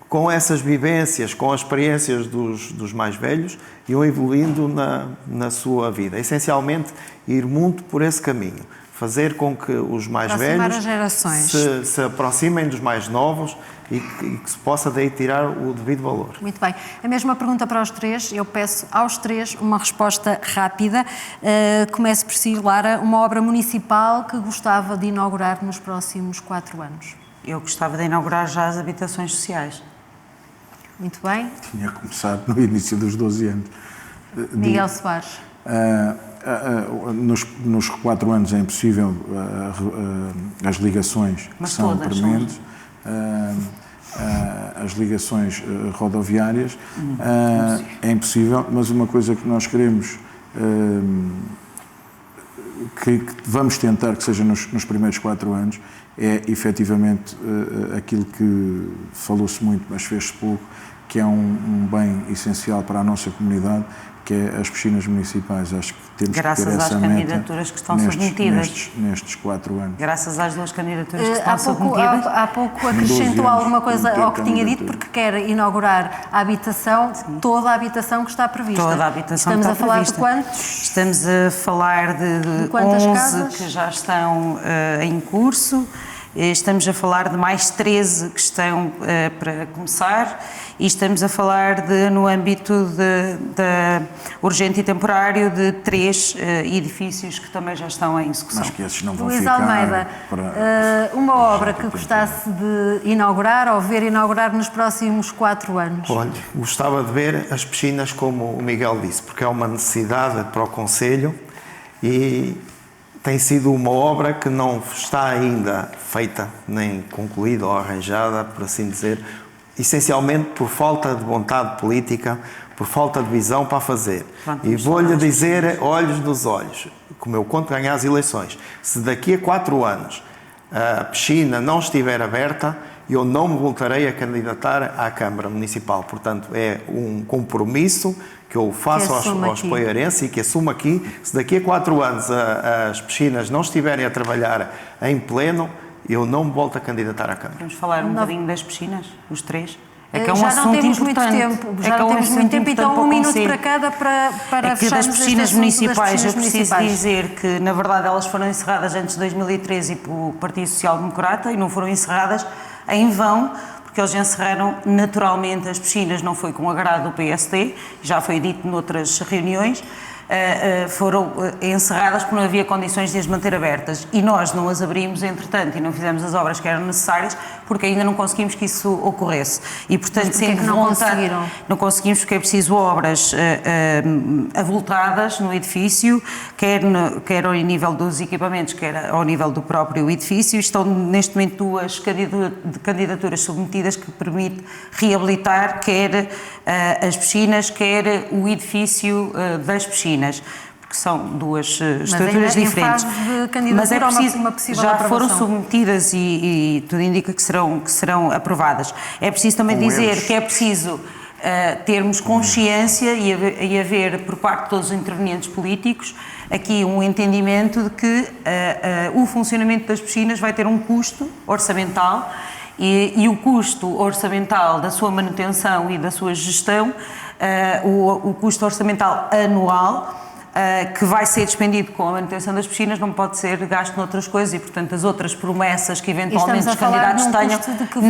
[SPEAKER 4] com essas vivências, com as experiências dos mais velhos, iam evoluindo na sua vida. Essencialmente, ir muito por esse caminho. Fazer com que os mais velhos se aproximem dos mais novos e que se possa daí tirar o devido valor.
[SPEAKER 1] Muito bem. A mesma pergunta para os três. Eu peço aos três uma resposta rápida. Começo por si, Lara. Uma obra municipal que gostava de inaugurar nos próximos 4 anos?
[SPEAKER 2] Eu gostava de inaugurar já as habitações sociais.
[SPEAKER 1] Muito bem.
[SPEAKER 3] Tinha começado no início dos 12 anos.
[SPEAKER 1] Miguel Soares.
[SPEAKER 3] Nos 4 anos é impossível as ligações que são prementes, as ligações rodoviárias, é impossível, mas uma coisa que nós queremos, que vamos tentar que seja nos primeiros 4 anos, é efetivamente aquilo que falou-se muito, mas fez-se pouco, que é um bem essencial para a nossa comunidade, que é as piscinas municipais. Acho que temos
[SPEAKER 2] graças
[SPEAKER 3] que ter essa
[SPEAKER 2] às
[SPEAKER 3] meta
[SPEAKER 2] candidaturas que estão submetidas.
[SPEAKER 3] Nestes 4 anos.
[SPEAKER 2] Graças às 2 candidaturas que estão submetidas.
[SPEAKER 1] Há pouco acrescentou alguma coisa ao que tinha dito, porque quer inaugurar a habitação, toda a habitação que está prevista.
[SPEAKER 2] Toda a habitação
[SPEAKER 1] Estamos
[SPEAKER 2] que está prevista.
[SPEAKER 1] A falar de quantos?
[SPEAKER 2] Estamos a falar de 11
[SPEAKER 1] casas?
[SPEAKER 2] que já estão em curso Estamos a falar de mais 13 que estão para começar e estamos a falar no âmbito da urgente e temporário de 3 edifícios que também já estão em execução.
[SPEAKER 3] Mas que esses não vão
[SPEAKER 1] Luís
[SPEAKER 3] ficar
[SPEAKER 1] Almeida, uma obra que gostasse de inaugurar ou ver inaugurar nos próximos 4 anos?
[SPEAKER 4] Olha, gostava de ver as piscinas, como o Miguel disse, porque é uma necessidade para o concelho e tem sido uma obra que não está ainda feita, nem concluída ou arranjada, por assim dizer, essencialmente por falta de vontade política, por falta de visão para fazer. E vou-lhe dizer, olhos nos olhos, como eu conto ganhar as eleições, se daqui a 4 anos a piscina não estiver aberta, eu não me voltarei a candidatar à Câmara Municipal. Portanto, é um compromisso que eu faço aos poiarenses e que assumo aqui. Se daqui a 4 anos as piscinas não estiverem a trabalhar em pleno, eu não me volto a candidatar à Câmara.
[SPEAKER 2] Vamos falar um bocadinho das piscinas, os 3? É que é um
[SPEAKER 1] já
[SPEAKER 2] assunto
[SPEAKER 1] não temos
[SPEAKER 2] importante.
[SPEAKER 1] muito tempo, já não temos muito tempo, então 1 minuto para cada para
[SPEAKER 2] fecharmos das piscinas municipais. Eu preciso
[SPEAKER 1] municipais.
[SPEAKER 2] dizer que, na verdade, elas foram encerradas antes de 2013 pelo Partido Social Democrata e não foram encerradas em vão, porque eles encerraram naturalmente as piscinas, não foi com agrado do PSD, já foi dito noutras reuniões, foram encerradas porque não havia condições de as manter abertas e nós não as abrimos entretanto e não fizemos as obras que eram necessárias porque ainda não conseguimos que isso ocorresse e portanto
[SPEAKER 1] sempre não conseguiram?
[SPEAKER 2] Não conseguimos porque é preciso obras avultadas no edifício, quer ao nível dos equipamentos, quer ao nível do próprio edifício. Estão neste momento 2 candidaturas submetidas que permite reabilitar quer as piscinas, quer o edifício das piscinas, porque são 2 estruturas diferentes.
[SPEAKER 1] Mas é preciso, uma possível
[SPEAKER 2] já
[SPEAKER 1] aprovação.
[SPEAKER 2] foram submetidas e tudo indica que serão aprovadas. É preciso também dizer que é preciso termos consciência e haver por parte de todos os intervenientes políticos aqui um entendimento de que o funcionamento das piscinas vai ter um custo orçamental e o custo orçamental da sua manutenção e da sua gestão, o custo orçamental anual que vai ser despendido com a manutenção das piscinas não pode ser gasto noutras coisas e, portanto, as outras promessas que eventualmente os candidatos tenham,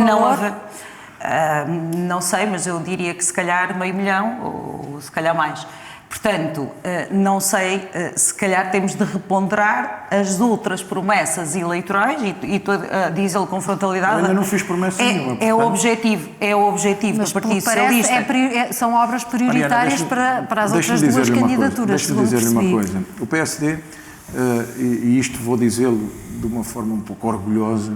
[SPEAKER 2] não haver. Não sei, mas eu diria que se calhar $500 000 ou se calhar mais. Portanto, não sei, se calhar temos de reponderar as outras promessas eleitorais e diz-lo com frontalidade.
[SPEAKER 3] Eu ainda não fiz promessa nenhuma.
[SPEAKER 2] É o objetivo do Partido Socialista.
[SPEAKER 1] São obras prioritárias para as outras 2 candidaturas.
[SPEAKER 3] Deixa-me dizer-lhe uma coisa. O PSD, e isto vou dizê-lo de uma forma um pouco orgulhosa,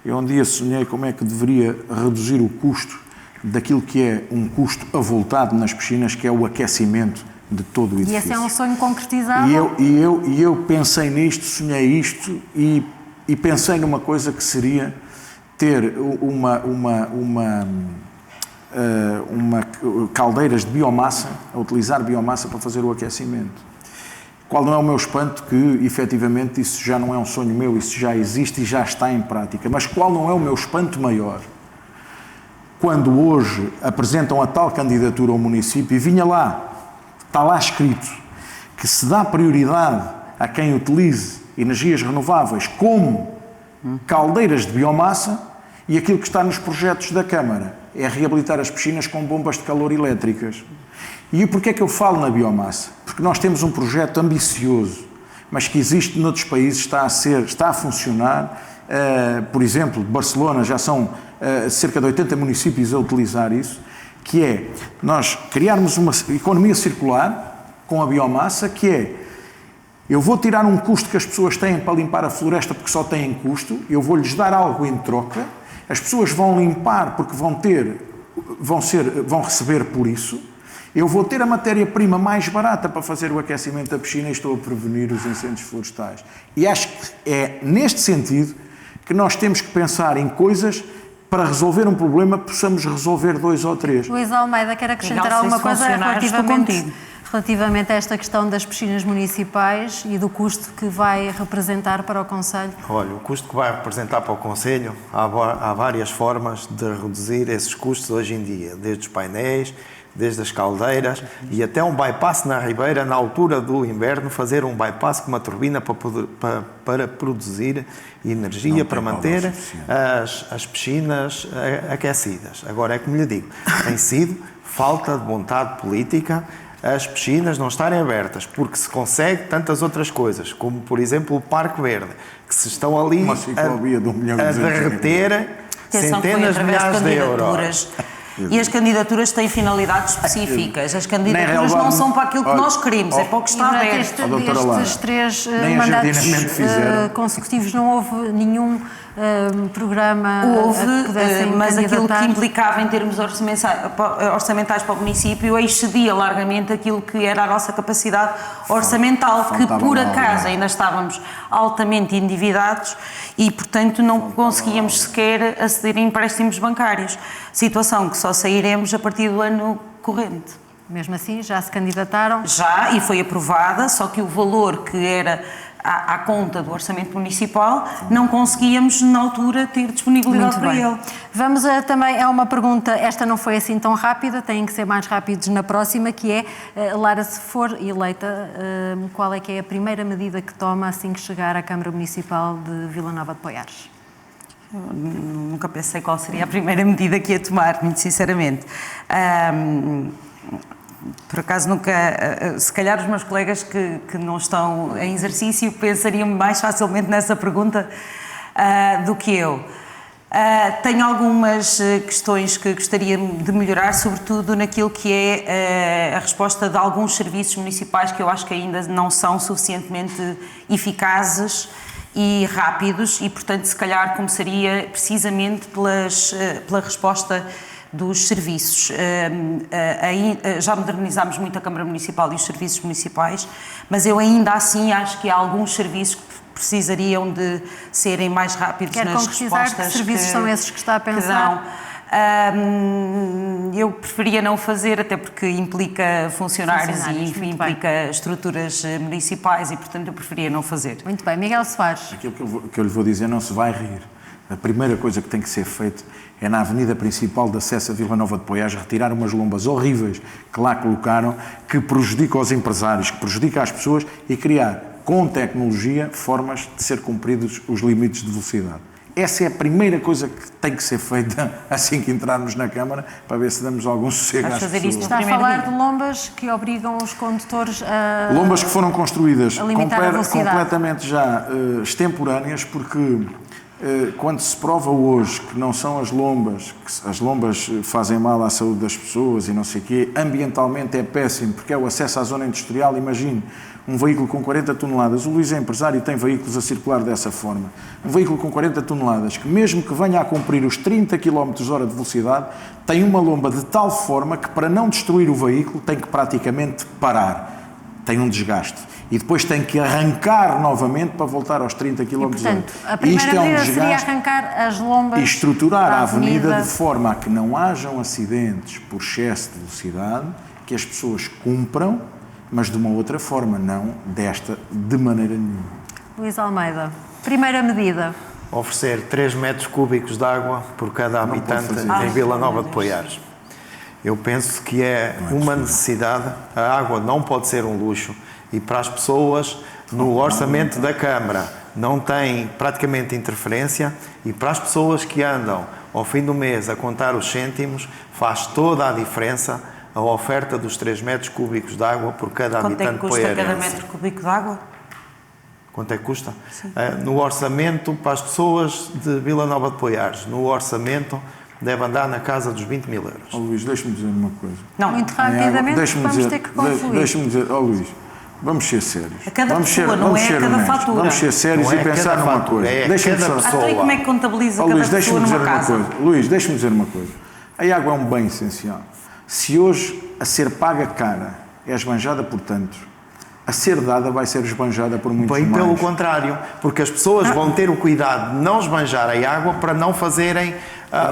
[SPEAKER 3] eu um dia sonhei como é que deveria reduzir o custo daquilo que é um custo avultado nas piscinas, que é o aquecimento de todo o edifício.
[SPEAKER 1] E esse é um sonho concretizado?
[SPEAKER 3] E eu pensei nisto, sonhei isto e pensei numa coisa que seria ter caldeiras de biomassa, a utilizar biomassa para fazer o aquecimento. Qual não é o meu espanto que, efetivamente, isso já não é um sonho meu, isso já existe e já está em prática. Mas qual não é o meu espanto maior? Quando hoje apresentam a tal candidatura ao município e vinha lá, está lá escrito que se dá prioridade a quem utilize energias renováveis como caldeiras de biomassa e aquilo que está nos projetos da Câmara é reabilitar as piscinas com bombas de calor elétricas. E porquê é que eu falo na biomassa? Porque nós temos um projeto ambicioso, mas que existe noutros países, está a funcionar. Por exemplo, Barcelona já são cerca de 80 municípios a utilizar isso, que é nós criarmos uma economia circular com a biomassa, que é, eu vou tirar um custo que as pessoas têm para limpar a floresta porque só têm custo, eu vou-lhes dar algo em troca, as pessoas vão limpar porque vão receber por isso, eu vou ter a matéria-prima mais barata para fazer o aquecimento da piscina e estou a prevenir os incêndios florestais. E acho que é neste sentido que nós temos que pensar em coisas para resolver um problema, possamos resolver 2 ou 3.
[SPEAKER 1] Luís Almeida, quer acrescentar alguma coisa relativamente a esta questão das piscinas municipais e do custo que vai representar para o Concelho?
[SPEAKER 4] Olha, o custo que vai representar para o Concelho, há várias formas de reduzir esses custos hoje em dia, desde os painéis, desde as caldeiras e até um bypass na Ribeira, na altura do inverno, fazer um bypass com uma turbina para produzir energia, para manter as piscinas aquecidas. Agora, é como lhe digo, tem sido falta de vontade política as piscinas não estarem abertas, porque se consegue tantas outras coisas, como, por exemplo, o Parque Verde, que se estão ali a derreter centenas de milhares de euros.
[SPEAKER 2] E as candidaturas têm finalidades específicas. As candidaturas não são para aquilo que nós queremos, é para o que está aberto.
[SPEAKER 1] Estes 3 mandatos consecutivos não houve nenhum programa
[SPEAKER 2] que pudessem mas aquilo que implicava em termos orçamentais para o município excedia largamente aquilo que era a nossa capacidade orçamental, que por acaso ainda estávamos altamente endividados e, portanto, não conseguíamos sequer aceder a empréstimos bancários. Situação que só sairemos a partir do ano corrente.
[SPEAKER 1] Mesmo assim, já se candidataram?
[SPEAKER 2] Já, e foi aprovada, só que o valor que era à conta do orçamento municipal, não conseguíamos, na altura, ter disponibilidade para ele.
[SPEAKER 1] Vamos também a uma pergunta, esta não foi assim tão rápida, têm que ser mais rápidos na próxima, que é, Lara, se for eleita, qual é que é a primeira medida que toma assim que chegar à Câmara Municipal de Vila Nova de Poiares?
[SPEAKER 2] Nunca pensei qual seria a primeira medida que ia tomar, muito sinceramente. Por acaso nunca, se calhar os meus colegas que não estão em exercício pensariam mais facilmente nessa pergunta do que eu. Tenho algumas questões que gostaria de melhorar, sobretudo naquilo que é a resposta de alguns serviços municipais que eu acho que ainda não são suficientemente eficazes e rápidos e, portanto, se calhar começaria precisamente pela resposta dos serviços. Já modernizámos muito a Câmara Municipal e os serviços municipais, mas eu ainda assim acho que há alguns serviços que precisariam de serem mais rápidos nas respostas.
[SPEAKER 1] Que serviços são esses que está a pensar?
[SPEAKER 2] Eu preferia não fazer, até porque implica funcionários e implica estruturas municipais e, portanto, eu preferia não fazer.
[SPEAKER 1] Muito bem. Miguel Soares.
[SPEAKER 3] Aquilo que eu lhe vou dizer não se vai rir. A primeira coisa que tem que ser feita é na avenida principal de acesso a Vila Nova de Poiares retirar umas lombas horríveis que lá colocaram, que prejudicam os empresários, que prejudicam as pessoas e criar, com tecnologia, formas de ser cumpridos os limites de velocidade. Essa é a primeira coisa que tem que ser feita assim que entrarmos na Câmara, para ver se damos algum sossego às pessoas.
[SPEAKER 1] Está a falar de lombas que obrigam os condutores a...
[SPEAKER 3] Lombas que foram construídas
[SPEAKER 1] completamente
[SPEAKER 3] já extemporâneas, porque quando se prova hoje que não são as lombas fazem mal à saúde das pessoas e não sei o quê, ambientalmente é péssimo, porque é o acesso à zona industrial. Imagine, um veículo com 40 toneladas, o Luís é empresário e tem veículos a circular dessa forma, um veículo com 40 toneladas, que mesmo que venha a cumprir os 30 km/h de velocidade, tem uma lomba de tal forma que, para não destruir o veículo, tem que praticamente parar, tem um desgaste. E depois tem que arrancar novamente para voltar aos 30 km/h.
[SPEAKER 1] Portanto, a primeira medida seria arrancar as lombas
[SPEAKER 3] e estruturar a avenida de forma a que não hajam acidentes por excesso de velocidade, que as pessoas cumpram, mas de uma outra forma, não desta de maneira nenhuma.
[SPEAKER 1] Luís Almeida, primeira medida.
[SPEAKER 4] Oferecer 3 metros cúbicos de água por cada habitante em Vila Nova de Poiares. Eu penso que é uma necessidade, a água não pode ser um luxo e para as pessoas no orçamento da Câmara não tem praticamente interferência e para as pessoas que andam ao fim do mês a contar os cêntimos faz toda a diferença a oferta dos 3 metros cúbicos de água por cada habitante poiarense.
[SPEAKER 2] Quanto é que custa cada metro cúbico de água?
[SPEAKER 4] Quanto é que custa? No orçamento para as pessoas de Vila Nova de Poiares, no orçamento deve andar na casa dos 20 mil euros.
[SPEAKER 3] Luís, deixa-me dizer uma coisa.
[SPEAKER 1] Não. Muito rapidamente, vamos ter que concluir.
[SPEAKER 3] Deixa-me dizer, Luís, vamos ser sérios.
[SPEAKER 2] A cada pessoa, não é a cada fatura.
[SPEAKER 3] Vamos ser sérios e pensar numa coisa.
[SPEAKER 4] Deixa-me cada pessoa.
[SPEAKER 2] E como é que contabiliza cada pessoa numa casa?
[SPEAKER 3] Luís, deixa-me dizer uma coisa. A água é um bem essencial. Se hoje a ser paga cara é esbanjada por tantos, a ser dada vai ser esbanjada por muitos mais.
[SPEAKER 4] Bem pelo contrário, porque as pessoas vão ter o cuidado de não esbanjar a água para não fazerem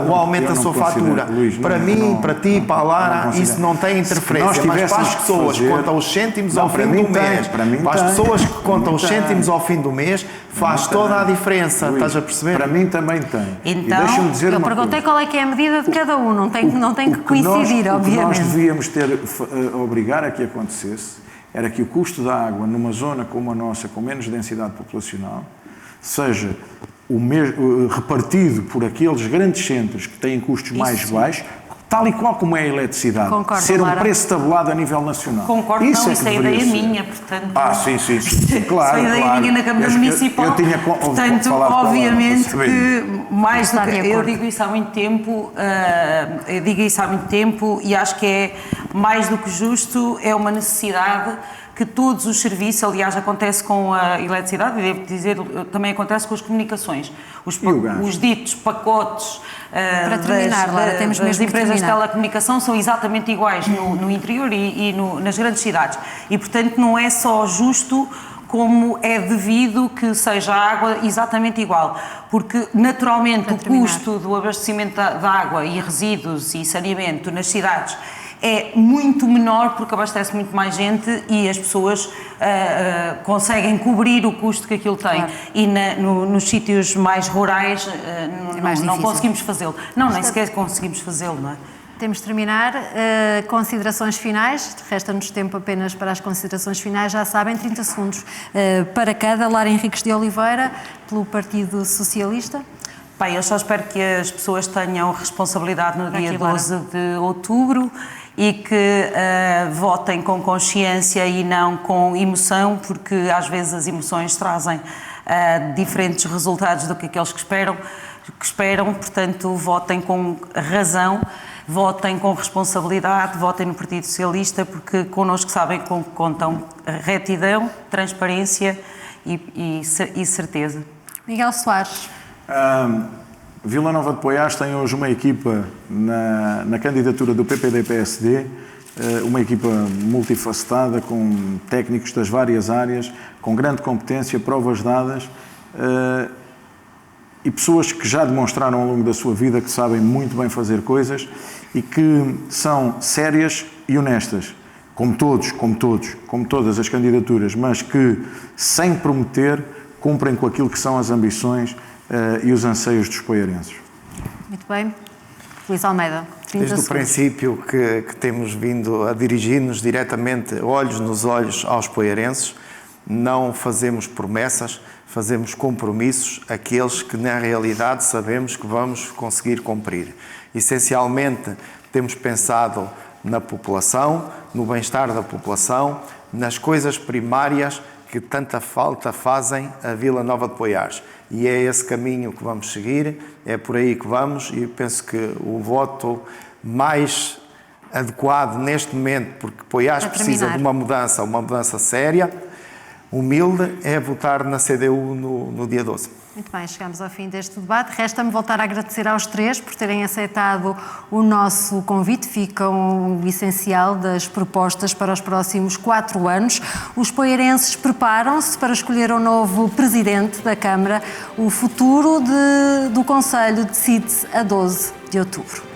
[SPEAKER 4] o aumento da sua fatura.
[SPEAKER 3] Luís,
[SPEAKER 4] para mim, para ti, para a Lara, isso não tem interferência. Mas para as pessoas que contam os cêntimos ao fim do mês, para as pessoas que contam os cêntimos ao fim do mês, faz toda a diferença.
[SPEAKER 3] Luís,
[SPEAKER 4] estás a perceber?
[SPEAKER 3] Para mim também tem.
[SPEAKER 2] Então,
[SPEAKER 3] deixa-me dizer
[SPEAKER 1] Eu perguntei qual é que é a medida de cada um, não tem que coincidir,
[SPEAKER 3] O que nós
[SPEAKER 1] obviamente.
[SPEAKER 3] devíamos obrigar a que acontecesse era que o custo da água numa zona como a nossa, com menos densidade populacional, seja repartido por aqueles grandes centros que têm custos mais baixos, tal e qual como é a eletricidade.
[SPEAKER 1] Concordo,
[SPEAKER 3] ser um
[SPEAKER 1] Lara.
[SPEAKER 3] preço tabulado a nível nacional.
[SPEAKER 2] Concordo,
[SPEAKER 3] isso
[SPEAKER 2] não,
[SPEAKER 3] é que
[SPEAKER 2] isso é
[SPEAKER 3] deveria
[SPEAKER 2] ideia
[SPEAKER 3] ser.
[SPEAKER 2] minha, portanto...
[SPEAKER 3] Sim, claro.
[SPEAKER 2] Isso é ideia minha na Câmara Municipal.
[SPEAKER 3] Eu tinha
[SPEAKER 2] portanto,
[SPEAKER 3] falado com ela,
[SPEAKER 2] obviamente
[SPEAKER 3] para saber.
[SPEAKER 2] que mais do
[SPEAKER 1] Está de
[SPEAKER 2] que... Eu
[SPEAKER 1] acordo.
[SPEAKER 2] digo isso há muito tempo, e acho que é mais do que justo, é uma necessidade que todos os serviços, aliás, acontece com a eletricidade, e devo dizer, também acontece com as comunicações. Os ditos pacotes
[SPEAKER 1] Para terminar, Lara, temos
[SPEAKER 2] das
[SPEAKER 1] mesmo que
[SPEAKER 2] empresas de
[SPEAKER 1] terminar.
[SPEAKER 2] telecomunicação são exatamente iguais no interior e nas grandes cidades. E, portanto, não é só justo como é devido que seja a água exatamente igual, porque naturalmente o custo do abastecimento da água e resíduos e saneamento nas cidades é muito menor porque abastece muito mais gente e as pessoas conseguem cobrir o custo que aquilo tem.
[SPEAKER 1] Claro.
[SPEAKER 2] E nos sítios mais rurais
[SPEAKER 1] mais
[SPEAKER 2] não
[SPEAKER 1] difícil.
[SPEAKER 2] conseguimos fazê-lo. Não, nem sequer conseguimos fazê-lo, não é?
[SPEAKER 1] Temos de terminar. Considerações finais. Resta-nos tempo apenas para as considerações finais. Já sabem, 30 segundos para cada. Lara Henriques de Oliveira, pelo Partido Socialista.
[SPEAKER 2] Bem, eu só espero que as pessoas tenham responsabilidade no dia
[SPEAKER 1] Aqui, Lara.
[SPEAKER 2] 12 de outubro e que votem com consciência e não com emoção, porque às vezes as emoções trazem diferentes resultados do que aqueles que esperam, portanto, votem com razão, votem com responsabilidade, votem no Partido Socialista, porque connosco sabem com que contam retidão, transparência e certeza.
[SPEAKER 1] Miguel Soares.
[SPEAKER 3] Vila Nova de Poiás tem hoje uma equipa na candidatura do PPD-PSD, uma equipa multifacetada, com técnicos das várias áreas, com grande competência, provas dadas e pessoas que já demonstraram ao longo da sua vida que sabem muito bem fazer coisas e que são sérias e honestas, como todas as candidaturas, mas que, sem prometer, cumprem com aquilo que são as ambições e os anseios dos poiarenses.
[SPEAKER 1] Muito bem. Luís Almeida, 30
[SPEAKER 4] Desde o
[SPEAKER 1] segundos.
[SPEAKER 4] princípio que temos vindo a dirigir-nos diretamente, olhos nos olhos, aos poiarenses, não fazemos promessas, fazemos compromissos, aqueles que na realidade sabemos que vamos conseguir cumprir. Essencialmente, temos pensado na população, no bem-estar da população, nas coisas primárias que tanta falta fazem a Vila Nova de Poiás. E é esse caminho que vamos seguir, é por aí que vamos, e penso que o voto mais adequado neste momento, porque Poiás precisa de uma mudança séria, humilde, é votar na CDU no dia 12.
[SPEAKER 1] Muito bem, chegamos ao fim deste debate. Resta-me voltar a agradecer aos três por terem aceitado o nosso convite. Fica o essencial das propostas para os próximos 4 anos. Os poiarenses preparam-se para escolher o novo presidente da Câmara. O futuro do Conselho decide-se a 12 de outubro.